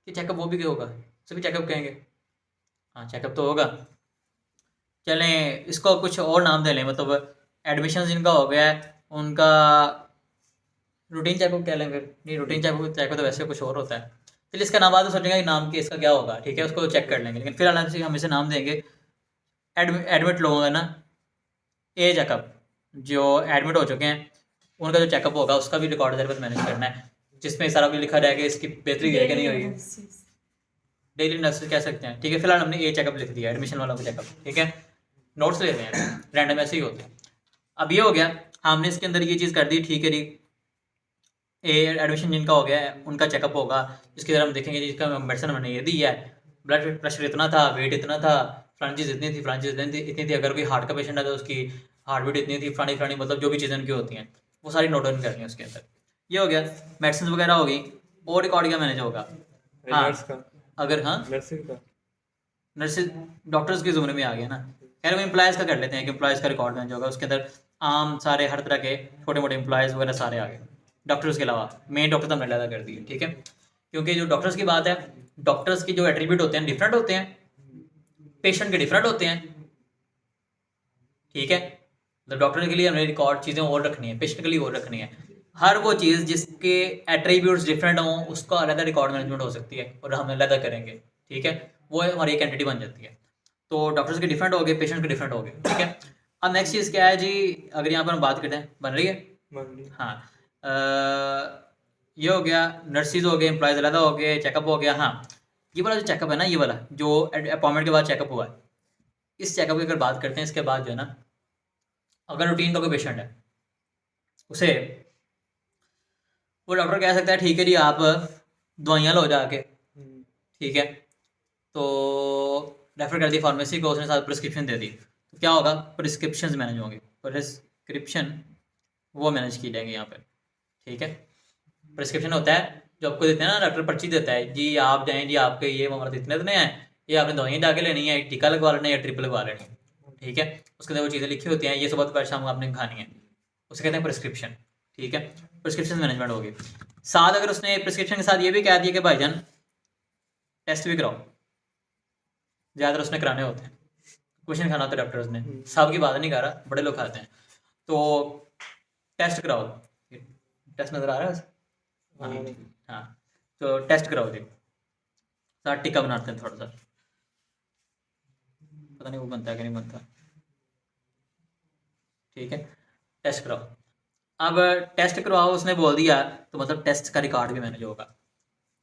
कि चेकअप वो भी होगा, सभी चेकअप कहेंगे। हाँ चेकअप तो होगा। चलें इसको कुछ और नाम दे लें, मतलब एडमिशन जिनका हो गया है उनका रूटीन चेकअप कह लें। फिर नहीं, रूटीन चेकअप तो वैसे कुछ और होता है। फिर इसका नाम बाद में सोचेंगे कि नाम की इसका क्या होगा, ठीक है, उसको चेक कर लेंगे। लेकिन फिलहाल हम इसे नाम देंगे एडमिट लोगों का ना, ए चेकअप। जो एडमिट हो चुके हैं उनका जो चेकअप होगा उसका भी रिकॉर्ड जरूर मैनेज करना है, जिसमें सारा कुछ लिखा रहेगा, इसकी बेहतरी है कि नहीं होगी। डेली नर्सेज कह सकते हैं, ठीक है। फिलहाल हमने ए चेकअप लिख दिया, एडमिशन वाला चेकअप, ठीक है। नोट्स ले रहे हैं, रैंडम ऐसे ही होते हैं। अब ये हो गया, हमने इसके अंदर ये चीज़ कर दी, ठीक है जी। ए एडमिशन जिनका हो गया है उनका चेकअप होगा, जिसके अंदर हम देखेंगे जिसका मेडिसिन हमने ये दी है, ब्लड प्रेशर इतना था, वेट इतना था, फलानी चीज़ इतनी थी, फलानी चीज़ इतनी थी। अगर कोई हार्ट का पेशेंट है तो उसकी हार्ट बीट इतनी थी, फलानी मतलब जो भी चीज़ें उनकी होती हैं वो सारी नोट डाउन करनी है उसके अंदर। ये हो गया, मेडिसिन वगैरह होगी। और रिकॉर्ड क्या मैनेज होगा? हाँ अगर हाँ नर्सिस डॉक्टर्स के ज़ुमरे में आ गया ना। खैर वो एम्प्लॉयज़ का कर लेते हैं कि एम्प्लॉयज़ का रिकॉर्ड मैनेज होगा, उसके अंदर आम सारे हर तरह के छोटे मोटे एम्प्लॉयज़ वगैरह सारे आ गए। डॉक्टर्स के अलावा मेन डॉक्टर तो हमने अलग कर दिए, ठीक है। क्योंकि जो डॉक्टर्स की बात है, डॉक्टर्स की जो एट्रीब्यूट होते हैं डिफरेंट होते हैं, पेशेंट के डिफरेंट होते हैं, ठीक है। तो डॉक्टर के लिए हमें रिकॉर्ड चीज़ें और रखनी है, पेशेंट के लिए और रखनी है। हर वो चीज़ जिसके एट्रीब्यूट्स डिफरेंट हों उसका अलग रिकॉर्ड मैनेजमेंट हो सकती है, और हम अलग करेंगे, ठीक है। वो हमारी एक एंटिटी बन जाती है। तो डॉक्टर्स के डिफरेंट हो गए, पेशेंट के डिफरेंट हो गए, ठीक है। अब नेक्स्ट चीज़ क्या है जी, अगर यहाँ पर हम बात करते हैं, बन रही है हाँ। ये हो गया, नर्सिस हो गए, एम्प्लॉयज़ अलग हो गए, चेकअप हो गया। हाँ ये वाला जो चेकअप है ना, ये वाला जो अपॉइंटमेंट के बाद चेकअप हुआ है, इस चेकअप की अगर बात करते हैं, इसके बाद जो है ना, अगर रूटीन का कोई पेशेंट है, उसे वो डॉक्टर कह सकता है ठीक है जी आप दवाइयाँ लो जाके, ठीक है, तो रेफर कर दी फार्मेसी को, उसने साथ प्रिस्क्रिप्शन दे दी, तो क्या होगा, प्रिस्क्रिप्शन मैनेज होंगे, प्रिस्क्रिप्शन वो मैनेज की जाएंगे यहाँ पे, ठीक है। प्रिस्क्रिप्शन होता है जो आपको देते हैं ना, डॉक्टर पर्ची देता है जी, आप जाएं जी, आपके ये अमृत इतने इतने हैं, ये आपने दवाइयाँ जाके लेनी है, टीका लगवा लेना है या ट्रिप लगवा लेनी है, ठीक है। उसके अंदर वो चीज़ें लिखी होती हैं, ये सुबह दोपहर शाम को आपने खानी है, उसे कहते हैं प्रिस्क्रिप्शन, ठीक है। प्रिस्क्रिप्शन मैनेजमेंट होगी। साथ अगर उसने प्रिस्क्रिप्शन के साथ ये भी कह दिया कि भाईजान टेस्ट भी कराओ, ज़्यादातर उसने कराने होते हैं, कुछ नहीं खाना होता डॉक्टर्स ने, सब की बात नहीं कर रहा, बड़े लोग खाते हैं, तो टेस्ट कराओ, टेस्ट नज़र आ रहा है? हाँ, तो टेस्ट कराओ जी, साथ टिक्का बनाते हैं थोड़ा सा, पता नहीं वो बनता है कि नहीं बनता, ठीक है। टेस्ट कराओ, अब टेस्ट करवाओ उसने बोल दिया, तो मतलब टेस्ट का रिकॉर्ड भी मैनेज होगा,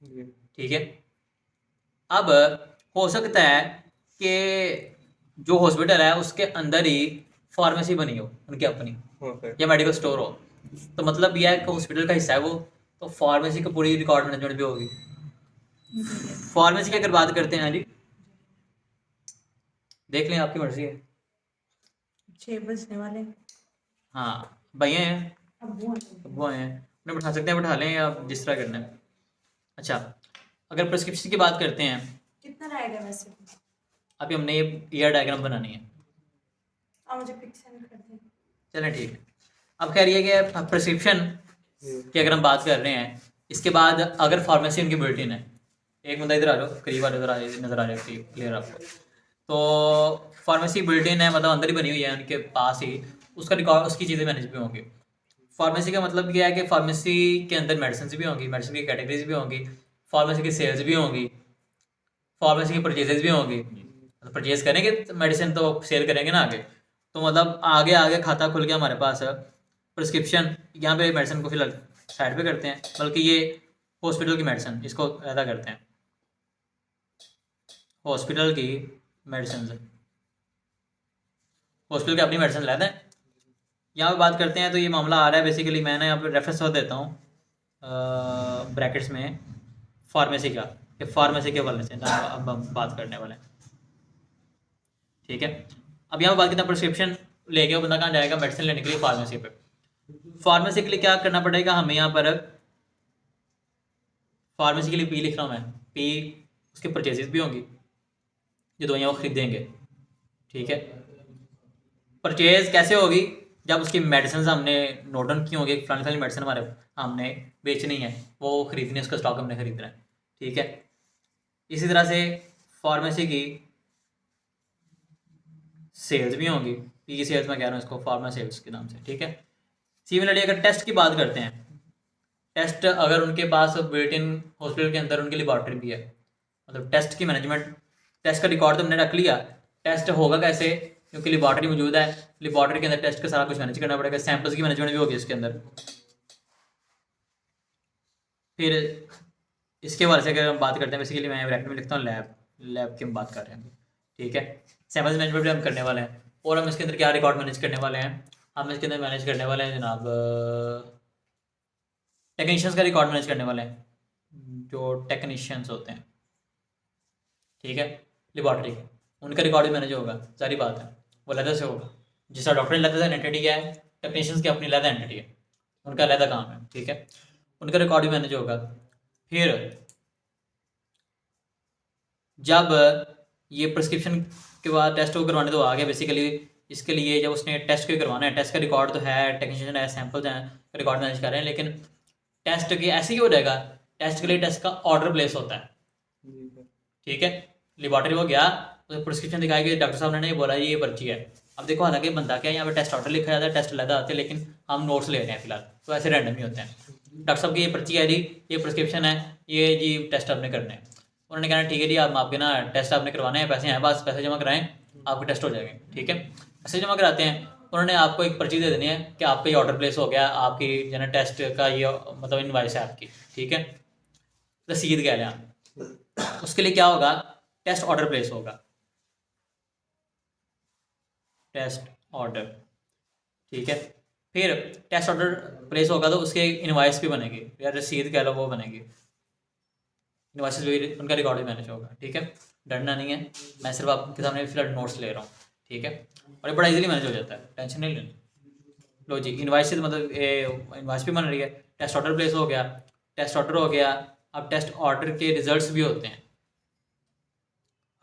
ठीक है। अब हो सकता है कि जो हॉस्पिटल है उसके अंदर ही फार्मेसी बनी हो उनकी अपनी, या मेडिकल स्टोर हो, तो मतलब यह है कि हॉस्पिटल का हिस्सा है वो, तो फार्मेसी की पूरी रिकॉर्ड मैनेजमेंट भी होगी। फार्मेसी की अगर बात करते हैं जी, देख लें आपकी मर्जी है। 6 बजने वाले। हाँ, भैया हैं, अब्बू वो हैं, उन्हें बैठा सकते हैं, बैठा लें, या जिस तरह करना है। अच्छा, अगर प्रिस्क्रिप्शन की बात करते हैं, कितना रहेगा वैसे? अभी हमने ये ईयर डायग्राम बनानी है, आप मुझे पिक सेंड कर दें। चलें ठीक है। अब कह रही है कि प्रिस्क्रिप्शन की अगर हम बात कर रहे हैं, इसके बाद अगर फार्मेसी उनकी बुलेटिन है, एक बंदा इधर आ जाओ, करीब आ जाओ, नज़र आ जाए क्लियर आपको, तो फार्मेसी बुलेटिन है, मतलब अंदर ही बनी हुई है उनके पास ही, उसका रिकॉर्ड, उसकी चीज़ें मैनेज भी होंगी। फार्मेसी का मतलब क्या है कि फार्मेसी के अंदर मेडिसिन भी होंगी, मेडिसिन की कैटेगरीज भी होंगी, फार्मेसी की सेल्स भी होंगी, फार्मेसी की परचेजेज भी होंगी, मतलब परचेज करेंगे मेडिसिन तो सेल करेंगे ना आगे, तो मतलब आगे आगे खाता खुल गया हमारे पास। प्रिस्क्रिप्शन यहाँ पे मेडिसिन को फिलहाल साइड पे करते हैं, बल्कि ये हॉस्पिटल की मेडिसिन इसको अदा करते हैं, हॉस्पिटल की मेडिसिन, हॉस्पिटल की अपनी मेडिसिन लेते हैं। यहाँ पे बात करते हैं तो ये मामला आ रहा है बेसिकली, मैंने यहाँ पे रेफरेंस और देता हूँ ब्रैकेट्स में, फार्मेसी का, कि फार्मेसी के वाले से अब हम बात करने वाले हैं, ठीक है। अब यहाँ पे बात करते हैं प्रिस्क्रिप्शन लेके वो बंदा कहाँ जाएगा, मेडिसिन लेने के लिए फार्मेसी पे। फार्मेसी के लिए क्या करना पड़ेगा हमें, यहाँ पर फार्मेसी के लिए पी लिख रहा हूँ मैं, पी उसकी परचेजेस भी होंगी, जो दवाइयाँ वो खरीदेंगे, ठीक है। परचेज कैसे होगी, जब उसकी मेडिसिन हमने नोट डाउन की होगी, फलानी फलानी मेडिसिन हमारे हमने बेचनी है, वो खरीदनी है, उसका स्टॉक हमने खरीदना है, ठीक है। इसी तरह से फार्मेसी की सेल्स भी होंगी, पी की सेल्स मैं कह रहा हूँ इसको फार्मा सेल्स के नाम से, ठीक है। सिमिलरली अगर टेस्ट की बात करते हैं, टेस्ट अगर उनके पास बुलेटिन हॉस्पिटल के अंदर उनकी लेबॉर्ट्री भी है, मतलब टेस्ट की मैनेजमेंट, टेस्ट का रिकॉर्ड तो हमने रख लिया, टेस्ट होगा कैसे, क्योंकि लेबॉर्ट्री मौजूद है, लेबॉर्ट्री के अंदर टेस्ट का सारा कुछ मैनेज करना पड़ेगा, सैंपल्स की मैनेजमेंट भी होगी इसके अंदर। फिर इसके बारे से अगर हम बात करते हैं, बेसिकली मैं ब्रैकेट में लिखता हूँ लैब, लैब की हम बात कर रहे हैं, ठीक है। सैंपल्स मैनेजमेंट भी हम करने वाले हैं, और हम इसके अंदर क्या रिकॉर्ड मैनेज करने वाले हैं, हम इसके अंदर मैनेज करने वाले हैं जनाब टेक्नीशियंस का रिकॉर्ड मैनेज करने वाले हैं, जो टेक्नीशियंस होते हैं, ठीक है, लेबॉर्ट्री के, उनका रिकॉर्ड भी मैनेज होगा, सारी बात है, वो अलग से होगा। जिस तरह डॉक्टर अलग एंटिटी क्या है, टेक्नीशियंस की अपनी अलग एंटिटी है, उनका अलग काम है, ठीक है, उनका रिकॉर्ड भी मैनेज होगा। फिर जब ये प्रिस्क्रिप्शन के बाद टेस्ट को करवाने तो आ गया बेसिकली, इसके लिए जब उसने टेस्ट को करवाना है, टेस्ट का रिकॉर्ड तो है, टेक्नीशियन है, सैंपल्स हैं, रिकॉर्ड मैनेज कर रहे हैं, लेकिन टेस्ट की ऐसे ही हो जाएगा, टेस्ट के लिए टेस्ट का ऑर्डर प्लेस होता है, ठीक है। लेबॉर्ट्री वो गया, तो प्रिस्क्रिप्शन दिखाई कि डॉक्टर साहब ने ये बोला ये पर्ची है, अब देखो हालांकि बनता क्या है, यहाँ पे टेस्ट ऑर्डर लिखा जाता है, टेस्ट लेता आते हैं, लेकिन हम नोट्स ले रहे हैं फिलहाल, तो ऐसे रैंडम ही होते हैं। डॉक्टर साहब की ये पर्ची है जी, ये प्रिस्क्रिप्शन है, ये जी टेस्ट आपने करने हैं, उन्होंने कहना ठीक है जी, आप आपके ना टेस्ट आपने करवाने हैं, पैसे हैं बस, पैसे जमा कराएं, आपके टेस्ट हो जाएंगे, ठीक है। पैसे जमा कराते हैं, उन्होंने आपको एक पर्ची दे देनी है कि आपका ये ऑर्डर प्लेस हो गया, आपकी जो है टेस्ट का ये मतलब इनवाइस है आपकी, ठीक है, रसीद कह लें आप। उसके लिए क्या होगा, टेस्ट ऑर्डर प्लेस होगा, टेस्ट ऑर्डर, ठीक है। फिर टेस्ट ऑर्डर प्लेस होगा तो उसके इनवाइस भी बनेगी या रसीद कह लो, वो बनेगी, इनवाइसेस भी, उनका रिकॉर्ड भी मैनेज होगा। ठीक है, डरना नहीं है, मैं सिर्फ आपके सामने फिलहाल नोट्स ले रहा हूँ। ठीक है, और ये बड़ा इजीली मैनेज हो जाता है, टेंशन नहीं लेनी। लो जी, इनवाइसेस मतलब इनवाइस भी बन रही है, टेस्ट ऑर्डर प्लेस हो गया, टेस्ट ऑर्डर हो गया। अब टेस्ट ऑर्डर के रिजल्ट्स भी होते हैं।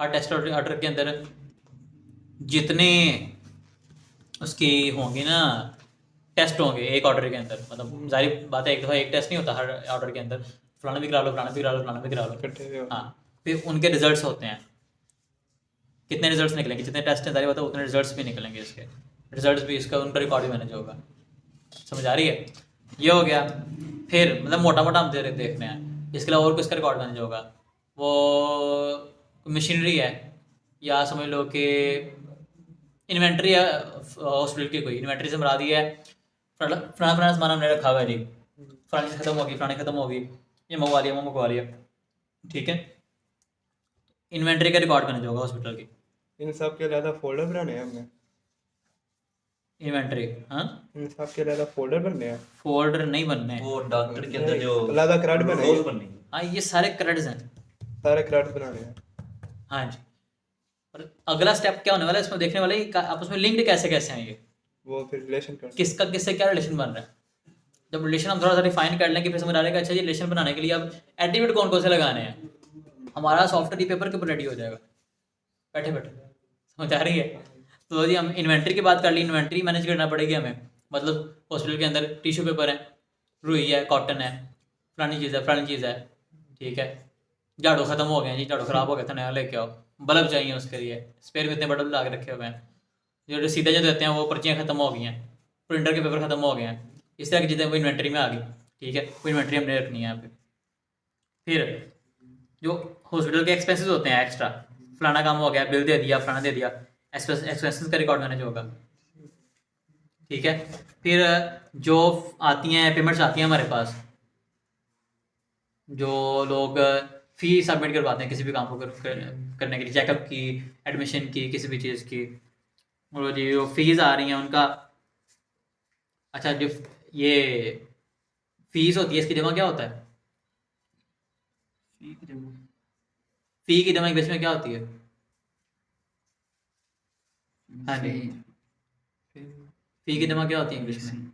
हर टेस्ट ऑर्डर के अंदर जितने उसकी होंगी ना टेस्ट होंगे एक ऑर्डर के अंदर, मतलब जाहिर बात है एक दफ़ा एक टेस्ट नहीं होता हर ऑर्डर के अंदर, फलाना भी करा लो, फलाना भी करा लो, फलाना भी करा लो। इकट्ठे से होते हाँ, फिर उनके रिजल्ट्स होते हैं, कितने रिजल्ट्स निकलेंगे, जितने टेस्ट हैं जाहिर बात है उतने रिजल्ट्स भी निकलेंगे, इसके रिजल्ट्स भी, इसका उनका रिकॉर्ड भी मैनेज होगा। समझ आ रही है? ये हो गया। फिर मतलब मोटा मोटा हम देखने हैं, इसके अलावा और किसका रिकॉर्ड मैनेज होगा? वो मशीनरी है, या समझ लो कि इन्वेंट्री है हॉस्पिटल की, कोई इन्वेंट्री से मरा दी है, फलाना सामान हमने रखा हुआ है जी, फलानी चीज़ खत्म होगी, फलानी खत्म होगी, ये मंगवा लिया, वो मंगवा लिया। ठीक है, इन्वेंट्री का रिकॉर्ड मैनेज होगा हॉस्पिटल की। इन सब के अलग फोल्डर बनाने हैं हमने, इन्वेंट्री, हाँ, इन सब के अलग फोल्डर बनने हैं, फोल्डर नहीं बनने हैं। वो डॉक्टर के अंदर जो अलग क्रेडिट रोज बनाएंगे, बननी है। हाँ, ये सारे क्रेडिट्स हैं। सारे क्रेडिट बनाने हैं। हाँ जी, और अगला स्टेप क्या होने वाला है इसमें देखने वाले आपस में लिंक्ड कैसे कैसे हैं, ये वो फिर रिलेशन कर किसका किससे क्या रिलेशन बन रहा है। जब रिलेशन हम थोड़ा सा डिफाइन कर लें कि फिर समझ आ रहा है कि अच्छा जी रिलेशन बनाने के लिए अब एट्रीब्यूट कौन कौन से लगाने हैं, हमारा सॉफ्टवेयर पेपर के ऊपर रेडी हो जाएगा बैठे बैठे। समझ आ रही है? तो जी हम इन्वेंट्री की बात कर ली, इन्वेंट्री मैनेज करना पड़ेगी हमें, मतलब हॉस्पिटल के अंदर टिश्यू पेपर है, रुई है, कॉटन है, फलानी चीज़ है, फलानी चीज़ है। ठीक है, झाड़ू खत्म हो गए जी, झाड़ू खराब हो गया था, नया लेके आओ, बल्ब चाहिए उसके लिए, स्पेयर में इतने बल्ब ला के रखे हुए हैं, जो सीधे जो देते हैं वो पर्चियाँ खत्म हो गई हैं, प्रिंटर के पेपर खत्म हो गए हैं, इस तरह की चीज़ें वो इन्वेंट्री में आ गई। ठीक है, वो इन्वेंट्री हमने रखनी है यहाँ पे। फिर जो हॉस्पिटल के एक्सपेंसेस होते हैं एक्स्ट्रा, फलाना काम हो गया, बिल दे दिया, फलाना दे दिया, एक्सपेंसेस का रिकॉर्ड मैनेज होगा। ठीक है, फिर जो आती हैं पेमेंट्स आती हैं हमारे पास, जो लोग फी सबमिट करवाते हैं किसी भी काम को करने के लिए, चेकअप की, एडमिशन की, किसी भी चीज़ की, और जो फीस आ रही हैं उनका, अच्छा जो ये फीस होती है इसकी जमा क्या होता है? फी की जमा इंग्लिश में क्या होती है? हाँ जी, फी की जमा क्या होती है इंग्लिश में?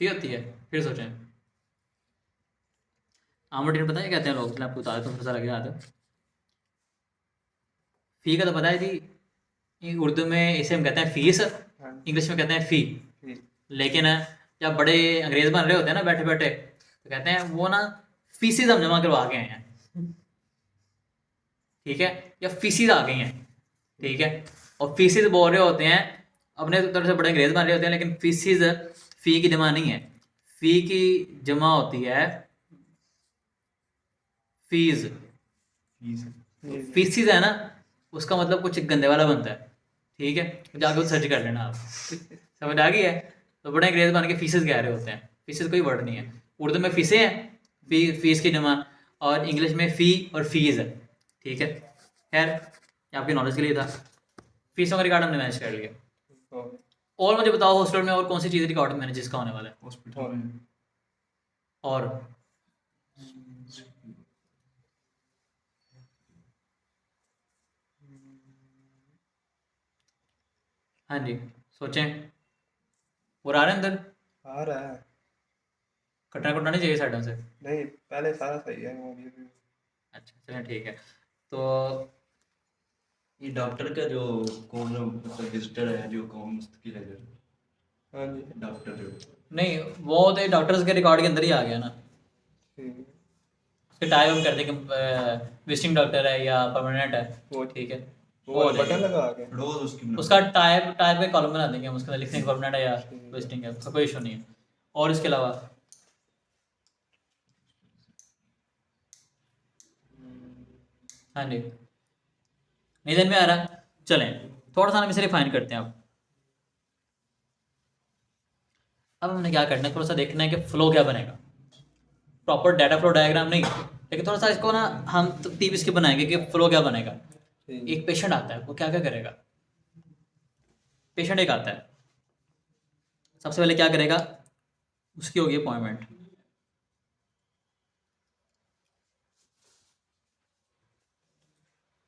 फी होती है, फिर सोचें आमोटीन पता है कहते हैं लोग, आपको बता देता हूँ, थोड़ा सा लगे याद। फी का तो पता है जी, उर्दू में इसे हम कहते हैं फीस, इंग्लिश में कहते हैं फ़ी। लेकिन जब बड़े अंग्रेज बन रहे होते हैं ना बैठे बैठे, तो कहते हैं वो ना फीसिस हम जमा करवा के आए हैं। ठीक है, या फीसिस आ गई हैं। ठीक है, और फीसिस बोल रहे होते हैं, अपने तरफ से बड़े अंग्रेज बन रहे होते हैं, लेकिन फीसिस फ़ी की जमा नहीं है, फ़ी की जमा होती है फीस। फीसिस है ना, उसका मतलब कुछ गंदे वाला बनता है। ठीक है, जाके वो सर्च कर लेना आप, समझ आ गई है? तो बड़े अंग्रेज बन के फीसिस कह रहे होते हैं, फीसिस कोई वर्ड नहीं है। उर्दू में फीसें हैं, फीस की जमा, और इंग्लिश में फ़ी और फीस है। ठीक है, खैर ये आपकी नॉलेज के लिए था। फीसों का रिकॉर्ड हमने मैनेज कर लिया। और मुझे बताओ हॉस्पिटल में और कौन सी चीज़ रिकॉर्ड मैनेज इसका होने वाला है? हॉस्पिटल में और हाँ जी, सोचें, और आ रहे हैं अंदर, आ रहा है, कटना कुटना नहीं चाहिए साइडों से। नहीं पहले सारा सही है वो भी। अच्छा चलें ठीक है। तो ये डॉक्टर का जो कौन रजिस्टर है, जो कौन मुस्तकिल है, हाँ जी, डॉक्टर जो नहीं, वो तो डॉक्टर्स के रिकॉर्ड के अंदर ही आ गया ना, ठीक है। उसके टाइप हम करते हैं कि विजिटिंग डॉक्टर है या परमानेंट है। वो ठीक है, वो हो बटन जाएगा। लगा के रोज उसकी बना- उसका टाइप टाइप का कॉलम बना देंगे हम, उसके अंदर लिखने परमानेंट है या विजिटिंग है, उसका कोई इशू नहीं है। और इसके अलावा हाँ जी, नहीं समझ में आ रहा? चलें थोड़ा सा हम इसे रिफाइन करते हैं। अब हमने क्या करना है, थोड़ा सा देखना है कि फ्लो क्या बनेगा, प्रॉपर डाटा फ्लो डायग्राम नहीं, लेकिन थोड़ा सा इसको ना हम तरतीब इसकी बनाएंगे कि फ्लो क्या बनेगा। ठीक एक पेशेंट आता है, वो क्या क्या करेगा? पेशेंट एक आता है, सबसे पहले क्या करेगा, उसकी होगी अपॉइंटमेंट।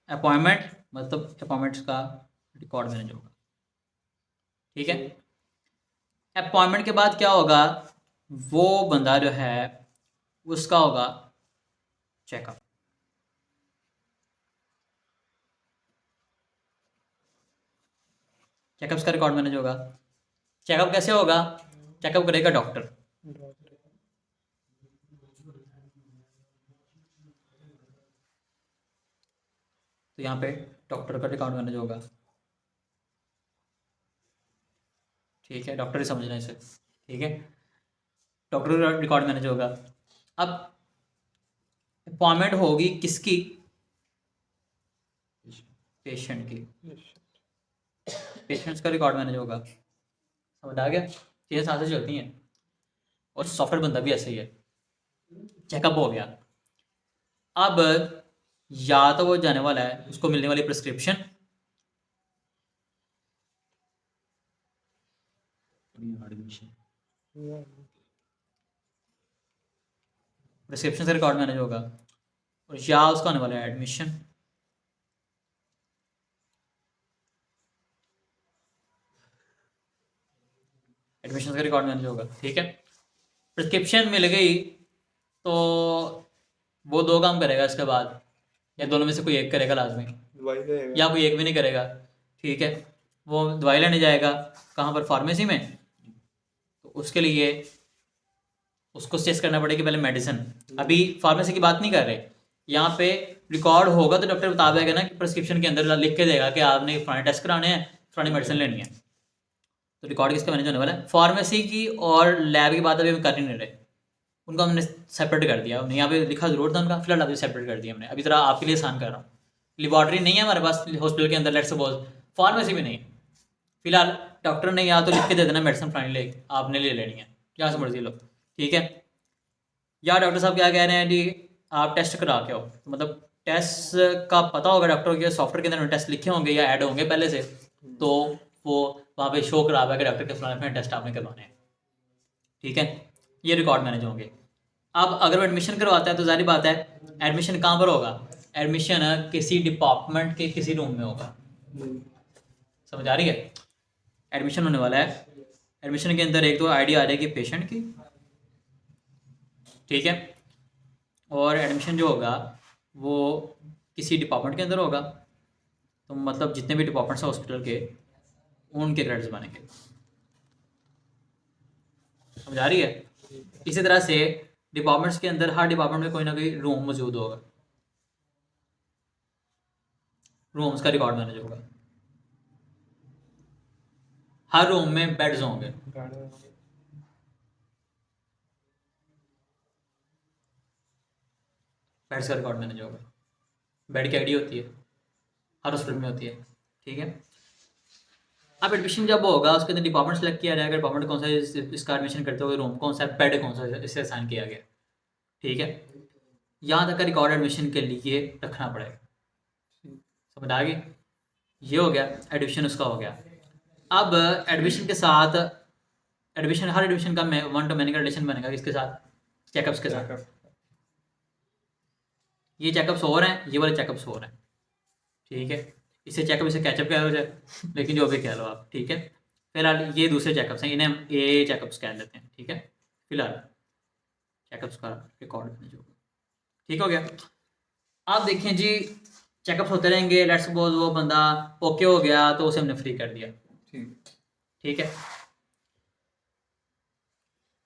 अपॉइंटमेंट मतलब अपॉइंटमेंट्स का रिकॉर्ड मैनेज होगा, ठीक है। अपॉइंटमेंट के बाद क्या होगा, वो बंदा जो है उसका होगा चेकअप। चेकअप्स का रिकॉर्ड मैनेज होगा। चेकअप कैसे होगा, चेकअप करेगा डॉक्टर। तो यहाँ पे डॉक्टर का रिकॉर्ड मैनेज होगा, ठीक है, डॉक्टर ही समझना इसे, ठीक है। डॉक्टर का रिकॉर्ड मैनेज होगा। अब अपॉइंटमेंट होगी किसकी, पेशेंट की। पेशेंट्स का रिकॉर्ड मैनेज होगा, समझ आ गया। चीज़ें साथ से चलती हैं, और सॉफ्टवेयर बंदा भी ऐसे ही है। चेकअप हो गया, अब या तो वो जाने वाला है, उसको मिलने वाली प्रिस्क्रिप्शन, प्रिस्क्रिप्शन से रिकॉर्ड मैनेज होगा, और या उसका होने वाला है एडमिशन। एडमिशन का रिकॉर्ड मैनेज होगा, ठीक है। प्रिस्क्रिप्शन मिल गई तो वो दो काम करेगा इसके बाद, या दोनों में से कोई एक करेगा लाजमी, दवाई देगा। या कोई एक भी नहीं करेगा, ठीक है। वो दवाई लेने जाएगा कहाँ पर, फार्मेसी में। तो उसके लिए उसको चेक करना पड़ेगा पहले मेडिसिन। अभी फार्मेसी की बात नहीं कर रहे, यहाँ पे रिकॉर्ड होगा तो डॉक्टर बता देगा ना कि प्रिस्क्रिप्शन के अंदर लिख के देगा कि आपने फलाने टेस्ट कराने हैं, फलानी मेडिसिन लेनी है। तो रिकॉर्ड किसका मैनेज होने वाला है, फार्मेसी की और लैब की बात अभी हम कर ही नहीं रहे, उनको हमने सेपरेट कर दिया। हमने यहाँ पे लिखा जरूर था उनका, फिलहाल अभी सेपरेट कर दिया हमने, अभी जरा आपके लिए आसान कर रहा हूँ। लेबॉर्ट्री नहीं है हमारे पास हॉस्पिटल के अंदर, लेट्स सपोज फार्मेसी भी नहीं है, फिलहाल डॉक्टर ने या तो लिख के दे देना मेडिसिन फाइनल ले आपने ले लेनी है, जहाँ से मर्जी लो, ठीक है। या डॉक्टर साहब क्या कह रहे हैं जी, आप टेस्ट करा के आओ, तो मतलब टेस्ट का पता होगा डॉक्टर के सॉफ्टवेयर के अंदर टेस्ट लिखे होंगे या ऐड होंगे पहले से, तो वो वहाँ पे शो करा हुआ है कि डॉक्टर के फलाने टेस्ट आपने करवाने हैं, ठीक है। ये रिकॉर्ड मैनेज होंगे। अब अगर वो एडमिशन करवाता है तो जारी बात है, एडमिशन कहाँ पर होगा, एडमिशन किसी डिपार्टमेंट के किसी रूम में होगा, समझ आ रही है। एडमिशन होने वाला है, एडमिशन के अंदर एक तो आईडी आ जाएगी पेशेंट की, ठीक है, और एडमिशन जो होगा वो किसी डिपार्टमेंट के अंदर होगा, तो मतलब जितने भी डिपार्टमेंट्स हैं हॉस्पिटल के, उनके क्रेडिट्स बनेंगे, समझ आ रही है। इसी तरह से डिपार्टमेंट्स के अंदर हर डिपार्टमेंट में कोई ना कोई रूम मौजूद होगा, रूम्स का रिकॉर्ड मैनेज होगा। हर रूम में बेड्स होंगे, बेड्स का रिकॉर्ड मैनेज होगा। बेड की आईडी होती है, हर हॉस्पिटल में होती है, ठीक है। अब एडमिशन जब होगा उसके अंदर डिपार्टमेंट सेलेक्ट किया जाएगा, डिपार्टमेंट कौन सा इसका एडमिशन करते हुए रूम कौन सा है, बेड कौन सा इससे असाइन किया गया, ठीक है। यहाँ तक का रिकॉर्ड एडमिशन के लिए रखना पड़ेगा, समझ आ गई। ये हो गया एडमिशन, उसका हो गया। अब एडमिशन के साथ एडमिशन, हर एडमिशन का वन टू मैनी का रिलेशन बनेगा किसके साथ, चेकअप्स के साथ। ये चेकअप्स हो रहे हैं, ये वाले चेकअप्स हो रहे हैं, ठीक है। इसे चेकअप, इसे कैचअप कह लो जाए, लेकिन जो भी कह लो आप, ठीक है। फिलहाल ये दूसरे चेकअप्स हैं, इन्हें हम ए चेकअप्स कह लेते हैं, ठीक है। फिलहाल चेकअप्स का रिकॉर्ड मैनेज होगा, ठीक हो गया। आप देखें जी, चेकअप्स होते रहेंगे, लेट्स सपोज वो बंदा ओके हो गया तो उसे हमने फ्री कर दिया, ठीक है।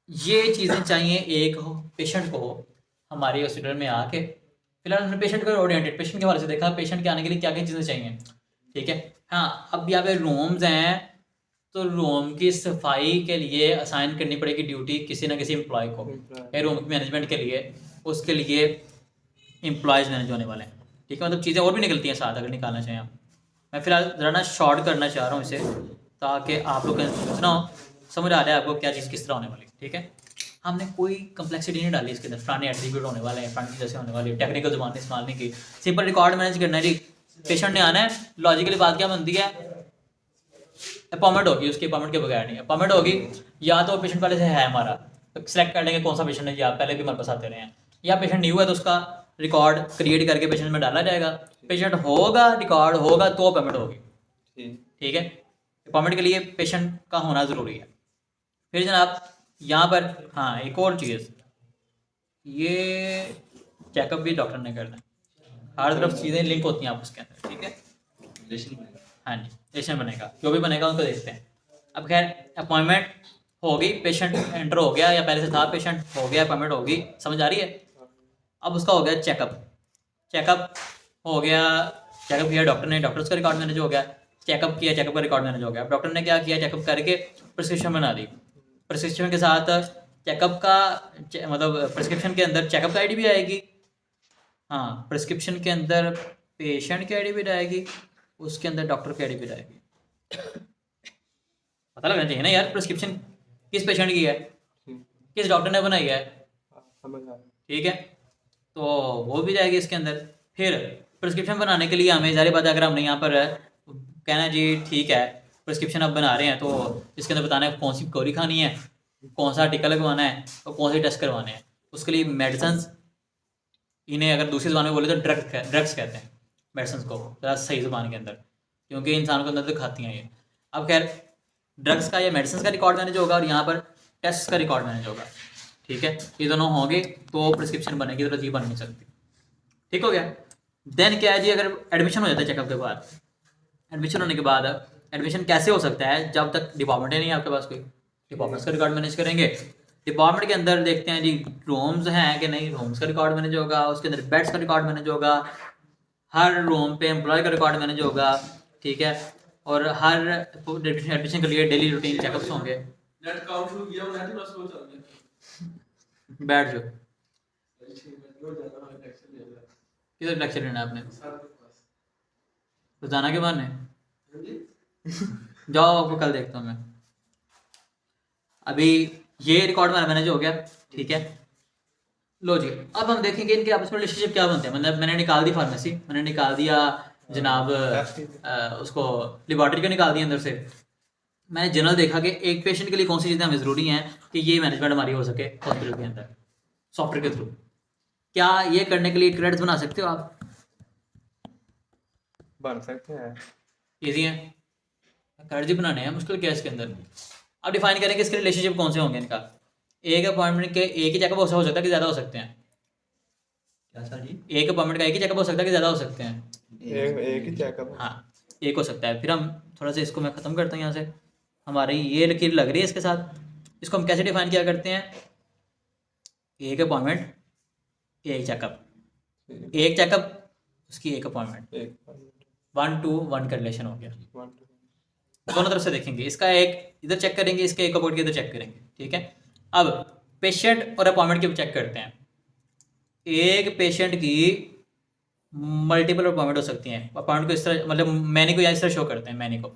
ये चीज़ें चाहिए एक पेशेंट को हमारे हॉस्पिटल में आके, फिलहाल हमने पेशेंट को ओरिएंटेड, पेशेंट के हवाले से देखा पेशेंट के आने के लिए क्या क्या चीज़ें चाहिए, ठीक है। हाँ, अब यहाँ पे रूम्स हैं, तो रूम की सफाई के लिए असाइन करनी पड़ेगी ड्यूटी किसी ना किसी एम्प्लॉय को, या रूम की मैनेजमेंट के लिए उसके लिए एम्प्लॉयज़ मैनेज होने वाले हैं, ठीक है। मतलब चीज़ें और भी निकलती हैं साथ अगर निकालना चाहें आप। मैं फिलहाल ज़रा ना शॉर्ट करना चाह रहा हूँ इसे, ताकि आप लोग समझना हो, समझ आ रहा है आपको क्या चीज़ किस तरह होने वाली, ठीक है। हमने कोई कम्प्लेक्सिटी नहीं डाली इसके अंदर, फलाने एट्रीब्यूट होने वाले हैं, फलाने जैसे होने वाली है, टेक्निकल जुबान इस्तेमाल नहीं की, सिंपल रिकॉर्ड मैनेज करना है जी। पेशेंट ने आना है, लॉजिकली बात क्या बनती है, अपॉइंटमेंट होगी उसकी, अपॉइंटमेंट के बगैर नहीं। अपॉइंटमेंट होगी या तो पेशेंट पहले से है हमारा, तो सेलेक्ट कर लेंगे कौन सा पेशेंट है, या पहले भी हमारे पास आते रहे हैं, या पेशेंट न्यू है तो उसका रिकॉर्ड क्रिएट करके पेशेंट में डाला जाएगा। पेशेंट होगा, रिकॉर्ड होगा तो अपॉइंटमेंट होगी। ठीक। ठीक है, अपॉइंटमेंट के लिए पेशेंट का होना ज़रूरी है। फिर जनाब यहाँ पर हाँ एक और चीज़, ये चेकअप भी डॉक्टर ने करना है, हर तरफ चीज़ें लिंक होती हैं आपस के अंदर। ठीक है, रिलेशन बनेगा। हाँ जी, पेशेंट बनेगा, जो भी बनेगा उनको देखते हैं। अब खैर अपॉइंटमेंट होगी, पेशेंट एंटर हो गया या पहले से था पेशेंट, हो गया अपॉइंटमेंट होगी, समझ आ रही है। अब उसका हो गया चेकअप, चेकअप हो गया, चेकअप किया डॉक्टर ने, डॉक्टर का रिकॉर्ड मैनेज हो गया। चेकअप किया, चेकअप का रिकॉर्ड मैनेज हो गया। अब डॉक्टर ने क्या किया, चेकअप करके प्रिस्क्रिप्शन बना दी। प्रिस्क्रिप्शन के साथ चेकअप का मतलब प्रिस्क्रिप्शन के अंदर चेकअप का आईडी भी आएगी, हाँ प्रिस्क्रिप्शन के अंदर पेशेंट की आईडी भी आएगी, उसके अंदर डॉक्टर की आईडी भी आएगी। पता लगना चाहिए ना यार प्रिस्क्रिप्शन किस पेशेंट की है, किस डॉक्टर ने बनाई है। समझ आ रहा है। ठीक है, तो वो भी जाएगी इसके अंदर। फिर प्रिस्क्रिप्शन बनाने के लिए हमें ज़ाहिर बात है, अगर हमने यहाँ पर कहना जी ठीक है प्रिस्क्रिप्शन अब बना रहे हैं, तो इसके अंदर बताना है कौन सी गोली खानी है, कौन सा टीका लगवाना है और कौन से टेस्ट करवाने हैं। उसके लिए मेडिसिन, इन्हें अगर दूसरी ज़बान में बोले तो ड्रग्स कहते हैं मेडिसिन को, ज़रा सही ज़बान के अंदर, क्योंकि इंसान को अंदर तो खाती हैं ये। अब खैर ड्रग्स का या मेडिसिन का रिकॉर्ड मैनेज होगा और यहाँ पर टेस्ट का रिकॉर्ड मैनेज होगा। ठीक है, ये दोनों होंगे तो प्रिस्क्रिप्शन बनेगी, तो ये बन नहीं सकती। ठीक हो गया। देन क्या है जी, अगर एडमिशन हो जाता है चेकअप के बाद, एडमिशन होने के बाद एडमिशन कैसे हो सकता है, जब तक डिपार्टमेंट ही नहीं है आपके पास कोई, डिपार्टमेंट्स का रिकॉर्ड मैनेज करेंगे। डिपार्टमेंट के अंदर देखते हैं जी रूम्स हैं कि नहीं, रूम्स का रिकॉर्ड मैनेज होगा, उसके अंदर बेड्स का रिकॉर्ड मैनेज होगा, हर रूम पे एम्प्लॉय का रिकॉर्ड मैनेज होगा। ठीक है, और हर एडमिशन के लिए डेली रूटीन चेकअप्स होंगे। बैठ जाओ, किधर लेक्चर लेना है आपने, रोजाना के बहाने जाओ, आपको कल देखता हूँ मैं। अभी ये रिकॉर्ड हमारा मैनेज हो गया। ठीक है, लो जी, अब हम देखेंगे इनके आपस में रिलेशनशिप क्या बनते हैं। मतलब मैंने निकाल दी फार्मेसी, मैंने निकाल दिया जनाब उसको लेबॉर्ट्री को निकाल दिया अंदर से। मैंने जनरल देखा कि एक पेशेंट के लिए कौन सी चीज़ें हमें ज़रूरी हैं कि ये मैनेजमेंट हमारी हो सके हॉस्पिटल के अंदर सॉफ्टवेयर के थ्रू। क्या ये करने के लिए क्रेडिट्स बना सकते हो आप? बन सकते हैं। ईजी है, क्रेडिट बनाने हैं, मुश्किल क्या है इसके अंदर। अब डिफाइन करेंगे इसके रिलेशनशिप कौन से होंगे इनका। एक अपॉइंटमेंट के एक ही चेकअप हो सकता है कि ज़्यादा हो सकते हैं? क्या सर जी? एक अपॉइंटमेंट का एक ही चेकअप हो सकता है कि ज़्यादा हो सकते हैं? एक ही चेकअप। हाँ एक हो सकता है। फिर हम थोड़ा सा इसको मैं ख़त्म करता हूँ यहाँ से, हमारी ये लकीर लग रही है इसके साथ। इसको हम कैसे डिफाइन किया करते हैं, एक अपॉइंटमेंट एक चेकअप, एक चेकअप उसकी एक अपॉइंटमेंट, एक 1 to 1 का रिलेशन हो गया। 1 दोनों तरफ से देखेंगे, इसका एक इधर चेक करेंगे, इसके एक अपॉइंट के इधर चेक करेंगे। ठीक है, अब पेशेंट और अपॉइंटमेंट की चेक करते हैं। एक पेशेंट की मल्टीपल अपॉइंटमेंट हो सकती हैं। अपॉइंटमेंट को इस तरह मतलब मैनी को या इस तरह शो करते हैं, मैनी को।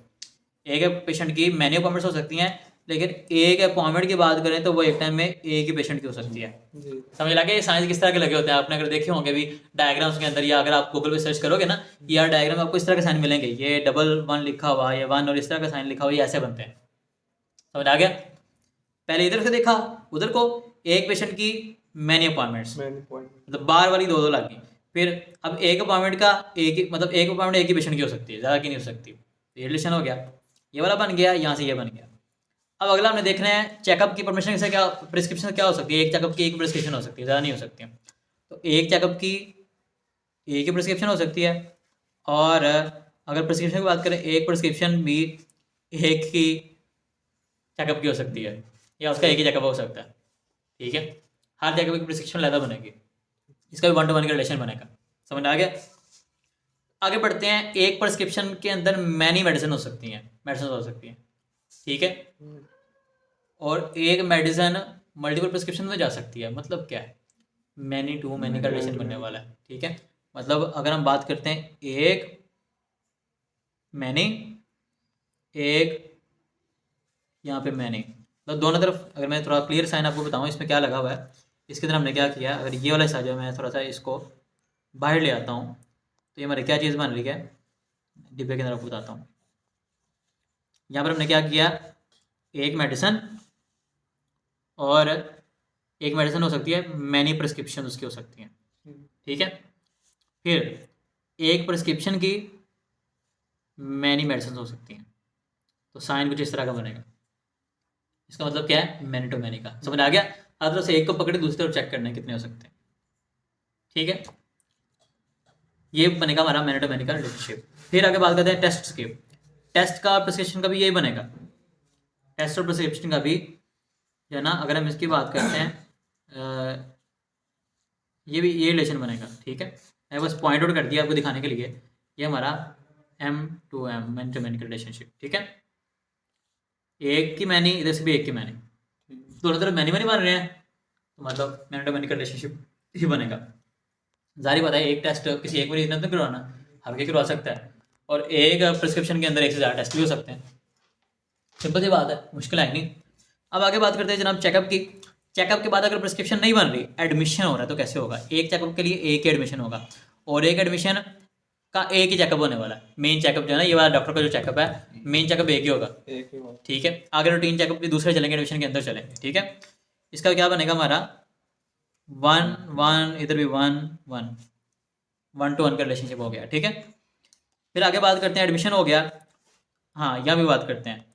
एक पेशेंट की मैनी अपॉइंटमेंट्स हो सकती हैं, लेकिन एक अपॉइंटमेंट की बात करें तो वो एक टाइम में एक ही पेशेंट की हो सकती है। जी। समझ लगे ये साइंस किस तरह के लगे होते हैं। आपने अगर देखे होंगे भी डायग्राम्स के अंदर, या अगर आप गूगल पे सर्च करोगे ना, यार डायग्राम आपको इस तरह के साइन मिलेंगे, ये डबल 1 लिखा हुआ, ये 1 और इस तरह का साइन लिखा हुआ, ये ऐसे बनते हैं। समझ आ गया। पहले इधर से देखा, उधर को एक पेशेंट की मैनी अपॉइंटमेंट्स, मैंने पॉइंट मतलब बार वाली दो लग गई। फिर अब एक अपॉइंटमेंट का एक ही मतलब एक अपॉइंटमेंट एक ही पेशेंट की हो सकती है, ज़्यादा की नहीं हो सकती। ये रिलेशन हो गया, ये वाला बन गया, यहाँ से ये बन गया। अब अगला हमने देखना है चेकअप की परमिशन से क्या, प्रिस्क्रिप्शन क्या हो सकती है। एक चेकअप की एक प्रिस्क्रिप्शन हो सकती है, ज़्यादा नहीं हो सकती। तो एक चेकअप की एक ही प्रिस्क्रिप्शन हो सकती है, और अगर प्रिस्क्रिप्शन की बात करें, एक प्रिस्क्रिप्शन भी एक ही चेकअप की हो सकती है, या उसका एक ही चेकअप हो सकता है। ठीक है, हर चेकअप की प्रिस्क्रिप्शन अलग बनेगी, इसका भी 1 to 1 का रिलेशन बनेगा। समझ आ गया। आगे बढ़ते हैं, एक प्रिस्क्रिप्शन के अंदर मैनी मेडिसिन हो सकती हैं, मेडिसिन हो सकती हैं। ठीक है, और एक मेडिसिन मल्टीपल प्रिस्क्रिप्शन में जा सकती है। मतलब क्या है, मैनी टू मैनी का रिलेशन बनने वाला है। ठीक है, मतलब अगर हम बात करते हैं एक मैनी, एक यहाँ पे मैनी, तो दोनों तरफ अगर मैं थोड़ा क्लियर साइन आपको बताऊँ इसमें क्या लगा हुआ है। इसके अंदर हमने क्या किया, अगर ये वाला हिस्सा जो मैं थोड़ा सा इसको बाहर ले आता हूँ, तो ये हमारी क्या चीज़ बन रही है, डिब्बे के अंदर आपको बताता हूँ। यहाँ पर हमने क्या किया, एक मेडिसिन, और एक मेडिसिन हो सकती है, मैनी प्रिस्क्रिप्शन उसकी हो सकती हैं, ठीक है। फिर एक प्रिस्क्रिप्शन की मैनी मेडिसिन हो सकती हैं, तो साइन कुछ इस तरह का बनेगा। इसका मतलब क्या है, मैनी टू मैनी का, समझ आ गया। हर तरफ से एक को पकड़े दूसरी तरफ चेक करना है कितने हो सकते हैं, ठीक है। ये बनेगा हमारा मैनी टू मैनी का रिलेशनशिप। फिर आगे बात करते हैं टेस्ट की। टेस्ट का प्रिस्क्रिप्शन का भी यही बनेगा, टेस्ट और प्रिस्क्रिप्शन का भी जो है ना, अगर हम इसकी बात करते हैं ये भी ये रिलेशन बनेगा, ठीक है। मैं बस पॉइंट आउट कर दिया आपको दिखाने के लिए, ये हमारा M2M मैनी टू मैनी का रिलेशनशिप, ठीक है। एक की मैनी, इधर से भी एक की मैनी, दोनों तरफ मैनी मैनी बन रहे हैं, तो मतलब मैनी टू मैनी का रिलेशनशिप ही बनेगा। जाहिर बात है एक टेस्ट किसी एक मरीज ने तो करवाना, हर कोई करवा सकता है, और एक प्रिस्क्रिप्शन के अंदर एक से ज़्यादा टेस्ट भी हो सकते हैं, सिंपल सी बात है, मुश्किल है नहीं। अब आगे बात करते हैं जनाब चेकअप की। चेकअप के बाद अगर प्रिस्क्रिप्शन नहीं बन रही, एडमिशन हो रहा है, तो कैसे होगा। एक चेकअप के लिए एक ही एडमिशन होगा, और एक एडमिशन का एक ही चेकअप होने वाला है। मेन चेकअप जो है ना, ये वाला डॉक्टर का जो चेकअप है, मेन चेकअप एक ही होगा, एक ही बात। ठीक है। आगे रूटीन चेकअप भी दूसरे चलेंगे, एडमिशन के अंदर चलेंगे, ठीक है। इसका क्या बनेगा हमारा 1 1, इधर भी 1 1, 1 to 1 का रिलेशनशिप हो गया, ठीक है। फिर आगे बात करते हैं, एडमिशन हो गया, हाँ यहाँ भी बात करते हैं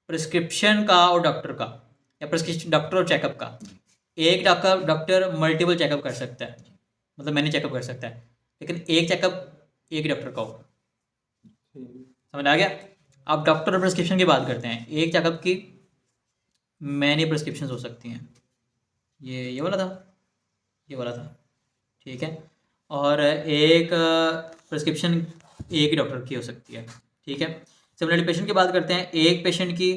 प्रिस्क्रिप्शन का और डॉक्टर का, या प्रिस्क्रिप्शन डॉक्टर और चेकअप का। एक डॉक्टर मल्टीपल चेकअप कर सकता है, मतलब मैंने चेकअप कर सकता है, लेकिन एक चेकअप एक ही डॉक्टर का होगा, समझ आ गया। अब डॉक्टर और प्रिस्क्रिप्शन की बात करते हैं। एक चेकअप की मैनी प्रिस्क्रिप्शन हो सकती हैं, ये वाला था, ये वाला था, ठीक है। और एक प्रिस्क्रिप्शन एक ही डॉक्टर की हो सकती है, ठीक है। सिमिलरली पेशेंट की बात करते हैं। एक पेशेंट की,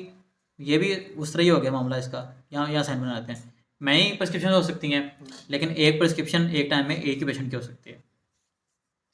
ये भी उस तरह ही हो गया मामला इसका, यहाँ साइन बनाते हैं। मैं ही प्रिस्क्रिप्शन हो सकती हैं, लेकिन एक प्रिस्क्रिप्शन एक टाइम में एक ही पेशेंट की हो सकती है,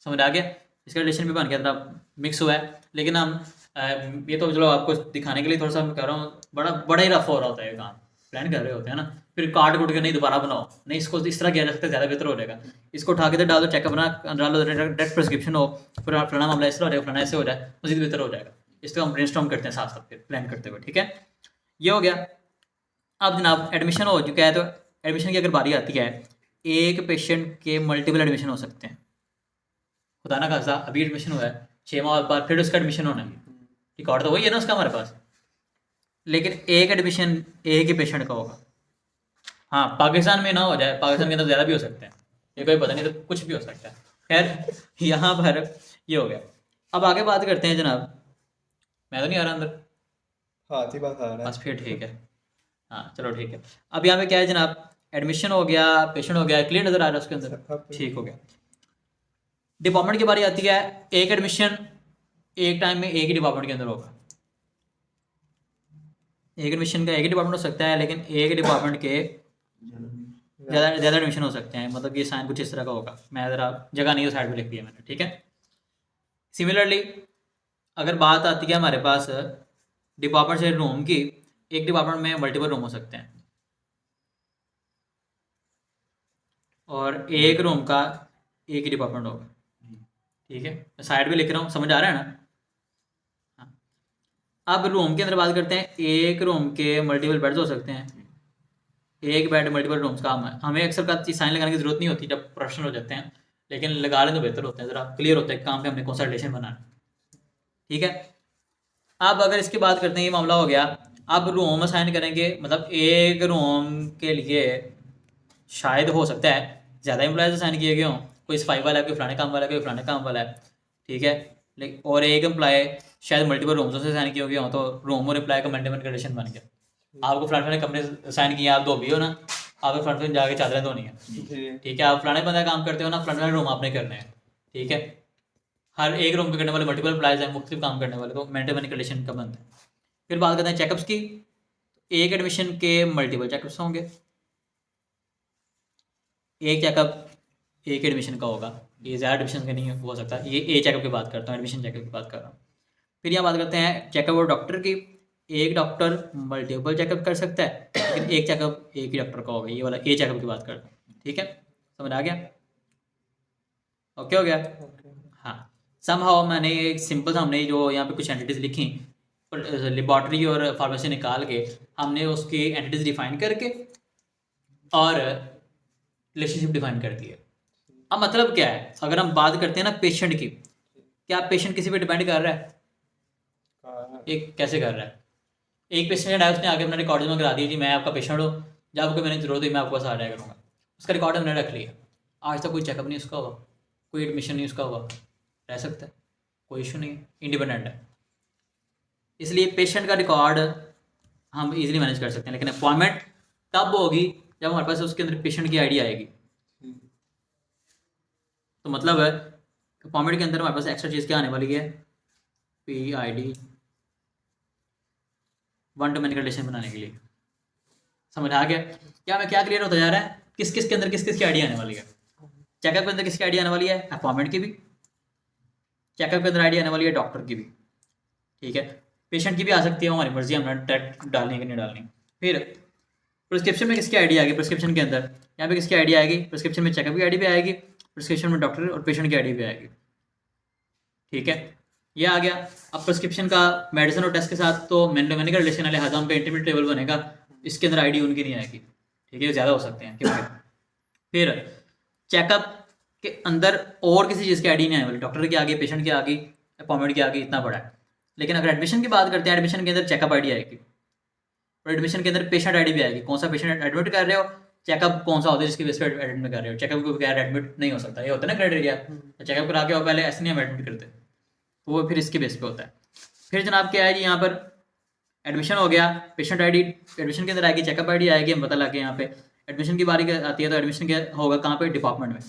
समझ आ गया। इसका रिलेशन भी बन गया, थोड़ा मिक्स हुआ है, लेकिन हम ये तो चलो आपको दिखाने के लिए थोड़ा सा मैं कह रहा हूँ, बड़ा ही रफ हो रहा होता है काम, प्लान कर रहे होते हैं ना, फिर काट कुट के नहीं दोबारा बनाओ, नहीं इसको इस तरह किया जा सकता है, ज़्यादा बेहतर हो जाएगा। इसको उठा के तो डाल दो, चेकअप बना डाल दो, डायरेक्ट प्रिस्क्रिप्शन हो, फिर फलाना मामला इस तरह हो जाएगा, फलाना ऐसे हो जाए, मजीद बेहतर हो जाएगा। इसको हम ब्रेनस्टॉर्म करते हैं साथ साथ फिर प्लान करते हुए, ठीक है। ये हो गया। अब जनाब एडमिशन हो चुका है, तो एडमिशन की अगर बारी आती है, एक पेशेंट के मल्टीपल एडमिशन हो सकते हैं। खुदा ना खासा अभी एडमिशन हुआ है, 6 माह बाद फिर उसका एडमिशन होना है, रिकॉर्ड तो वही है ना उसका हमारे पास, लेकिन एक एडमिशन एक ही पेशेंट का होगा। हाँ पाकिस्तान में ना हो जाए, पाकिस्तान के अंदर ज़्यादा भी हो सकते हैं, ये कोई पता नहीं, तो कुछ भी हो सकता है। खैर यहाँ पर ये हो गया। अब आगे बात करते हैं जनाब, मैं तो नहीं आ रहा अंदर, हाथ ही बात आ रहा बस फिर ठीक है, हाँ चलो ठीक है। अब यहाँ पे क्या है जनाब, एडमिशन हो गया, पेशेंट हो गया, क्लियर नज़र आ रहा है उसके अंदर, ठीक हो गया। डिपार्टमेंट की बारी आती है। एक एडमिशन एक टाइम में एक ही डिपार्टमेंट के अंदर होगा, एक एडमिशन का एक ही डिपार्टमेंट हो सकता है, लेकिन एक डिपार्टमेंट के ज़्यादा एडमिशन हो सकते हैं, मतलब ये साइन कुछ इस तरह का होगा। मैं ज़रा जगह नहीं, साइड में लिख दिया मैंने, ठीक है। सिमिलरली अगर बात आती है हमारे पास डिपार्टमेंट से रूम की, एक डिपार्टमेंट में मल्टीपल रूम हो सकते हैं, और एक रूम का एक ही डिपार्टमेंट होगा, ठीक है। मैं साइड में लिख रहा हूँ, समझ आ रहा है ना। हाँ। अब रूम के अंदर बात करते हैं। एक रूम के मल्टीपल बेड्स हो सकते हैं, एक बेड मल्टीपल रूम्स का हमें अक्सर का चीज़ साइन लगाने की जरूरत नहीं होती जब प्रोफेशनल हो जाते हैं, लेकिन लगा लें तो बेहतर होता है, ज़रा क्लियर होता है काम पे हमने कौन सा रिलेशन बनाना, ठीक है। अब अगर इसकी बात करते हैं, ये मामला हो गया। अब रूम असाइन करेंगे, मतलब एक रूम के लिए शायद हो सकता है ज़्यादा एम्प्लॉयज़ असाइन किए गए हों, कोई सफाई वाला है, कोई फलाने काम वाला है, कोई फलाने काम वाला है, ठीक है। लेकिन और एक एम्प्लॉय शायद मल्टीपल रूम्स से असाइन किए गए हों, तो रूम और एम्प्लॉय का मेंटेन कंडीशन बन गया। आपको फलाने कमरे असाइन किए, आप धोबी हो ना, आपको फलाने जाके चादरें धोनी है, है। ठीक है। आप फलाने बंदा काम करते हो ना, फलाने रूम आपने करने हैं, ठीक है। हर एक रूम पे करने वाले मल्टीपल एम्प्लॉयज़ हैं, मुख्तलिफ काम करने वाले, तो मेंटेन कंडीशन का बनता है। फिर बात करते हैं चेकअप्स की। एक एडमिशन के मल्टीपल चेकअप्स होंगे, एक चेकअप एक एडमिशन का होगा, ये ज़्यादा एडमिशन का नहीं हो सकता। ये ए चेकअप की बात करता हूँ, एडमिशन चेकअप की बात कर रहा हूँ। फिर यहाँ बात करते हैं चेकअप और डॉक्टर की। एक डॉक्टर मल्टीपल चेकअप कर सकता है, लेकिन एक चेकअप एक ही डॉक्टर का होगा, ये वाला ए चेकअप की बात करता हूँ, ठीक है। समझ आ गया, ओके हो गया। हाँ समहाउ मैंने एक सिंपल हमने जो यहाँ पे कुछ एंटिटीज लिखी, लेबॉर्ट्री और फार्मेसी निकाल के हमने उसकी एंटिटीज डिफाइन करके और रिलेशनशिप डिफाइन कर दी है। अब मतलब क्या है, अगर हम बात करते हैं ना पेशेंट की, क्या पेशेंट किसी पे डिपेंड कर रहा है? हाँ, एक कैसे कर रहा है? एक पेशेंट है, उसने आगे अपना रिकॉर्ड जमा करा दिया जी मैं आपका पेशेंट हूँ, जब आपको मैंने जरूरत हुई मैं आपके पास आ जाया करूँगा, उसका रिकॉर्ड हमने रख लिया। आज तक कोई चेकअप नहीं उसका हुआ, कोई एडमिशन नहीं उसका हुआ, रह सकता है, कोई इशू नहीं है, इंडिपेंडेंट है। इसलिए पेशेंट का रिकॉर्ड हम इजीली मैनेज कर सकते हैं, लेकिन अपॉइंटमेंट तब होगी जब हमारे पास उसके अंदर पेशेंट की आईडी आएगी। तो मतलब है अपॉइंटमेंट के अंदर हमारे पास एक्स्ट्रा चीज़ क्या आने वाली है? PID, one two many relation बनाने के लिए। समझ आ गया क्या मैं क्या क्लियर होता जा रहा है? किस किस के अंदर किस किस की आईडी आने वाली है? चेकअप के अंदर किसकी आईडी आने वाली है? अपॉइंटमेंट की भी। चेकअप के अंदर आईडी आने वाली है डॉक्टर की भी, ठीक है। पेशेंट की भी आ सकती है, हमारी मर्जी हमने ट्रैक डालनी है कि नहीं डालनी। फिर प्रिस्क्रिप्शन में किसकी आईडी आएगी? प्रिस्क्रिप्शन के अंदर यहाँ पे किसकी आईडी आएगी? प्रिस्क्रिप्शन में चेकअप की आईडी भी आएगी, प्रिस्क्रिप्शन में डॉक्टर और पेशेंट की आईडी भी आएगी, ठीक है। ये आ गया। अब प्रिस्क्रिप्शन का मेडिसिन और टेस्ट के साथ तो मैंने का रिलेशन है, लिहाजा हम पे इंटरमीडिएट टेबल बनेगा, इसके अंदर आईडी उनकी नहीं आएगी, ठीक है, ज़्यादा हो सकते हैं क्योंकि। फिर चेकअप के अंदर और किसी चीज़ की आईडी नहीं आने वाली, डॉक्टर की आ गई, पेशेंट की आ गई, अपॉइंटमेंट की आ गई, इतना बड़ा है। लेकिन अगर एडमिशन की बात करते हैं, एडमिशन के अंदर चेकअप आईडी आएगी और एडमिशन के अंदर पेशेंट आईडी भी आएगी। कौन सा पेशेंट एडमिट कर रहे हो, चेकअप कौन सा होता है जिसकी बेस पर एडमिट कर रहे हो। चेकअप के बगैर एडमिट नहीं हो सकता, ये होता है ना क्राइटेरिया। तो चेकअप करा के आओ पहले, ऐसे नहीं हम एडमिट करते, तो वो फिर इसके बेस पे होता है। फिर जनाब क्या है जी, यहाँ पर एडमिशन हो गया, पेशेंट आईडी एडमिशन के अंदर आएगी, चेकअप आईडी आएगी, हम पता लग गया। यहाँ पे एडमिशन की बारी आती है तो एडमिशन क्या होगा, कहाँ पे? डिपार्टमेंट में,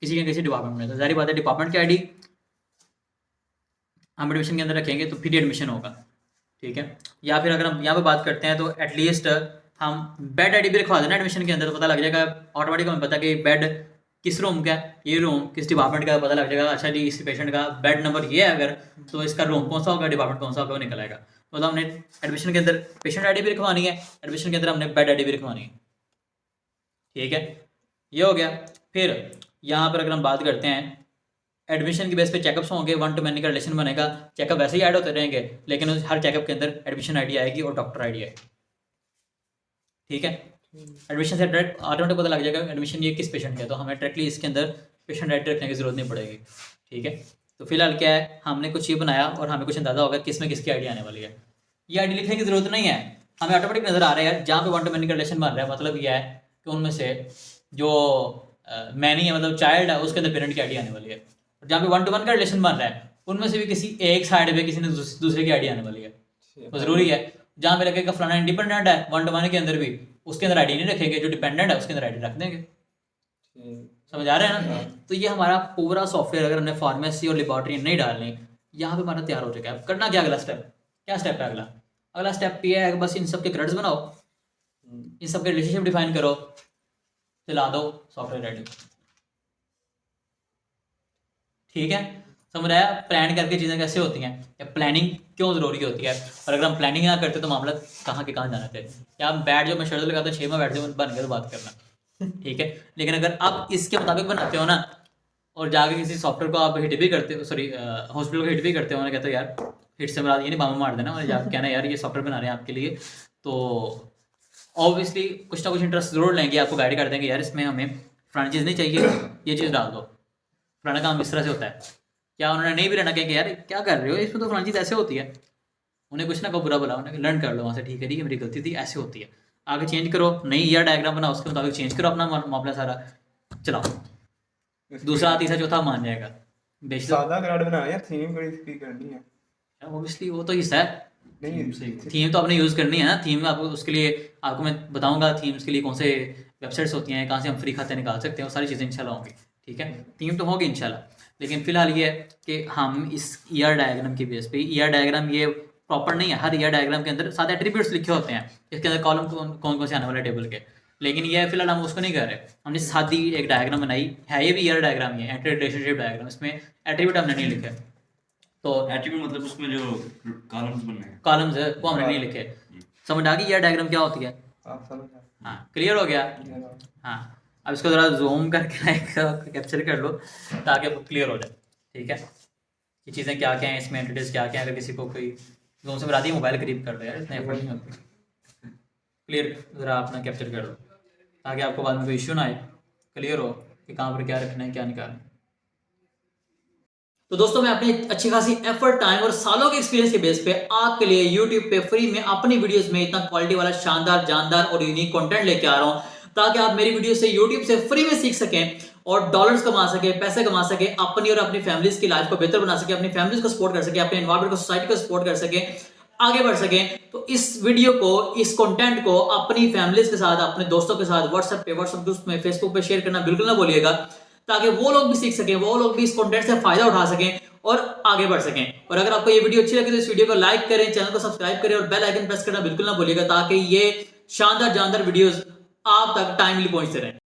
किसी न किसी डिपार्टमेंट में। तो जारी बात है डिपार्टमेंट की आईडी हम एडमिशन के अंदर रखेंगे तो फिर एडमिशन होगा, ठीक है। या फिर अगर हम यहाँ पे बात करते हैं तो एटलीस्ट हम बेड आईडी भी रखवा देना एडमिशन के अंदर, तो पता लग जाएगा ऑटोमेटिक, हमें पता कि बेड किस रूम का है, ये रूम किस डिपार्टमेंट का, पता लग जाएगा। अच्छा जी इस पेशेंट का बेड नंबर ये है, अगर तो इसका रूम कौन सा होगा, डिपार्टमेंट कौन सा होगा, वो निकल आएगा। तो हमने एडमिशन के अंदर पेशेंट आईडी भी रखवानी है, एडमिशन के अंदर हमने बेड आईडी भी रखवानी है, ठीक है। ये हो गया। फिर यहाँ पर अगर हम बात करते हैं एडमिशन की बेस पे चेकअप्स होंगे, वन टू मैनी का रिलेशन बनेगा, चेकअप वैसे ही ऐड होते रहेंगे, लेकिन हर चेकअप के अंदर एडमिशन आईडी आएगी और डॉक्टर आईडी आएगी, ठीक है। एडमिशन से डायरेक्ट ऑटोमेटिक पता लग जाएगा एडमिशन ये किस पेशेंट का है, तो हमें डायरेक्टली इसके अंदर पेशेंट आईडी रखने की जरूरत नहीं पड़ेगी, ठीक है। तो फिलहाल क्या है, हमने कुछ ये बनाया और हमें कुछ अंदाजा होगा किस में किसकी आईडी आने वाली है। ये आईडी लिखने की जरूरत नहीं है, हमें ऑटोमेटिक नजर आ रहा है जहाँ पे वन टू मैनी का रिलेशन बन रहा है। मतलब यह है कि उनमें से जो मैनी है, मतलब चाइल्ड है, उसके अंदर पेरेंट की आईडी आने वाली है। और जहाँ पे वन टू वन का रिलेशन बन रहा है उनमें से भी किसी एक साइड पे किसी ने दूसरे की आईडी आने वाली है। तो जरूरी है जहाँ पे लगेगा फलाना इंडिपेंडेंट है वन टू वन के अंदर भी, उसके अंदर आईडी नहीं रखेंगे, जो डिपेंडेंट है उसके अंदर आईडी रख देंगे। समझ आ रहे हैं ना? तो ये हमारा पूरा सॉफ्टवेयर अगर हमने फार्मेसी और लेबॉर्ट्री नहीं डालनी, यहाँ पे हमारा तैयार हो चुका है। अब करना क्या, अगला स्टेप क्या स्टेप है? अगला स्टेप ये है कि बस इन सब के क्रेडिट्स बनाओ, इन सब के रिलेशनशिप डिफाइन करो, चला दो, सॉफ्टवेयर रेडी, ठीक है। समझ आया प्लान करके चीज़ें कैसे होती हैं, या प्लानिंग क्यों ज़रूरी होती है, और अगर हम प्लानिंग ना करते तो मामला कहाँ के कहाँ जाना चाहिए। या हम बैठ जाओ, मैं शर्त लगाता हूँ 6 में बैठ जाओ बन गया तो बात करना, ठीक है। लेकिन अगर आप इसके मुताबिक बनाते हो ना, और जाके किसी सॉफ्टवेयर को आप हिट भी करते हो, सॉरी हॉस्पिटल को हिट भी करते हो, उन्हें कहते हो यार हिट से मरा ये नहीं बामा मार देना, और जाकर कहना यार ये सॉफ्टवेयर बना रहे हैं आपके लिए, तो ऑब्वियसली कुछ ना कुछ इंटरेस्ट जरूर लेंगे, आपको गाइड कर देंगे यार इसमें हमें फलानी चीज़ नहीं चाहिए, ये चीज़ डाल दो, फलाना काम इस तरह से होता है। क्या उन्होंने नहीं भी रहना कि यार क्या कर रहे हो, इसमें तो फलानी चीज़ ऐसे होती है, उन्हें कुछ ना को बुरा बोला, उन्हें लर्न कर लो वहाँ से, ठीक है, ठीक है मेरी गलती थी, ऐसे होती है, आगे चेंज करो, नई ईयर डायग्राम बनाओ, उसके मुताबिक चेंज करो अपना मामला सारा, चलाओ, दूसरा तीसरा चौथा मान जाएगा। बेच दो, सादा ग्राड बनाना यार, थीम बड़ी इसकी करनी है। ऑब्वियसली वो तो हिस्सा है, नहीं थीम तो आपने यूज़ करनी है ना। थीम आपको उसके लिए आपको मैं बताऊंगा थीम्स के लिए कौन से वेबसाइट्स होती हैं, कहाँ से हम फ्री खाते निकाल सकते हैं, वो सारी चीज़ें इंशाल्लाह होंगी, ठीक है। थीम तो होगी इंशाल्लाह, लेकिन फिलहाल ये है कि हम इस ईयर डायग्राम की बेस पे, ईयर डायग्राम ये प्रॉपर नहीं है, हर ईयर डायग्राम के अंदर 7 एट्रीब्यूट्स लिखे होते हैं, इसके अंदर कॉलम कौन कौन से आने वाले टेबल के, लेकिन ये फिलहाल हम उसको नहीं कर रहे, हमने सादी एक डायग्राम बनाई है, ये भी ईयर डायग्राम ही है, एंटी रिलेशनशिप डायग्राम, इसमें एट्रीब्यूट हमने नहीं लिखे, तो एट्रीब्यूट मतलब उसमें जो कॉलम्स बनने हैं, कॉलम्स है वो हमने नहीं लिखे। समझ आ गई ईयर डायग्राम क्या होती है? आप समझ आए। हाँ क्लियर हो गया। हाँ अब इसको ज़रा जूम करके ना एक कैप्चर कर लो ताकि आपको क्लियर हो जाए, ठीक है, ये चीज़ें क्या क्या हैं इसमें, एंटिटीज क्या क्या हैं, अगर किसी को कोई जोन से बराती मोबाइल करीब कर रहे हैं, इतना एफर्ट नहीं होता। क्लियर ज़रा अपना कैप्चर कर लो ताकि आपको बाद में कोई इश्यू ना आए, क्लियर हो कि कहाँ पर क्या रखना है क्या निकालना है। तो दोस्तों मैं अपनी अच्छी खासी एफर्ट, टाइम और सालों के एक्सपीरियंस के बेस पे आपके लिए YouTube पे फ्री में अपनी वीडियोस में इतना क्वालिटी वाला शानदार, जानदार और यूनिक कंटेंट लेके आ रहा हूं ताकि आप मेरी वीडियो से YouTube से फ्री में सीख सकें और डॉलर्स कमा सके, पैसे कमा सके, अपनी और अपनी फैमिलीज की लाइफ को बेहतर बना सके, अपनी फैमिलीज को सपोर्ट कर सके, अपने एनवायरमेंट को, सोसाइटी को सपोर्ट कर सके, आगे बढ़ सके। तो इस वीडियो को, इस कंटेंट को अपनी फैमिलीज के साथ, अपने दोस्तों के साथ व्हाट्सएप पे, व्हाट्सएप ग्रुप में, फेसबुक पे शेयर करना बिल्कुल ना भूलिएगा ताकि वो लोग भी सीख सकें, वो लोग भी इस कंटेंट से फायदा उठा सकें और आगे बढ़ सकें। और अगर आपको ये वीडियो अच्छी लगे तो इस वीडियो को लाइक करें, चैनल को सब्सक्राइब करें और बेल आइकन प्रेस करना बिल्कुल ना भूलिएगा ताकि ये शानदार जानदार वीडियोस आप तक टाइमली पहुंचते रहें।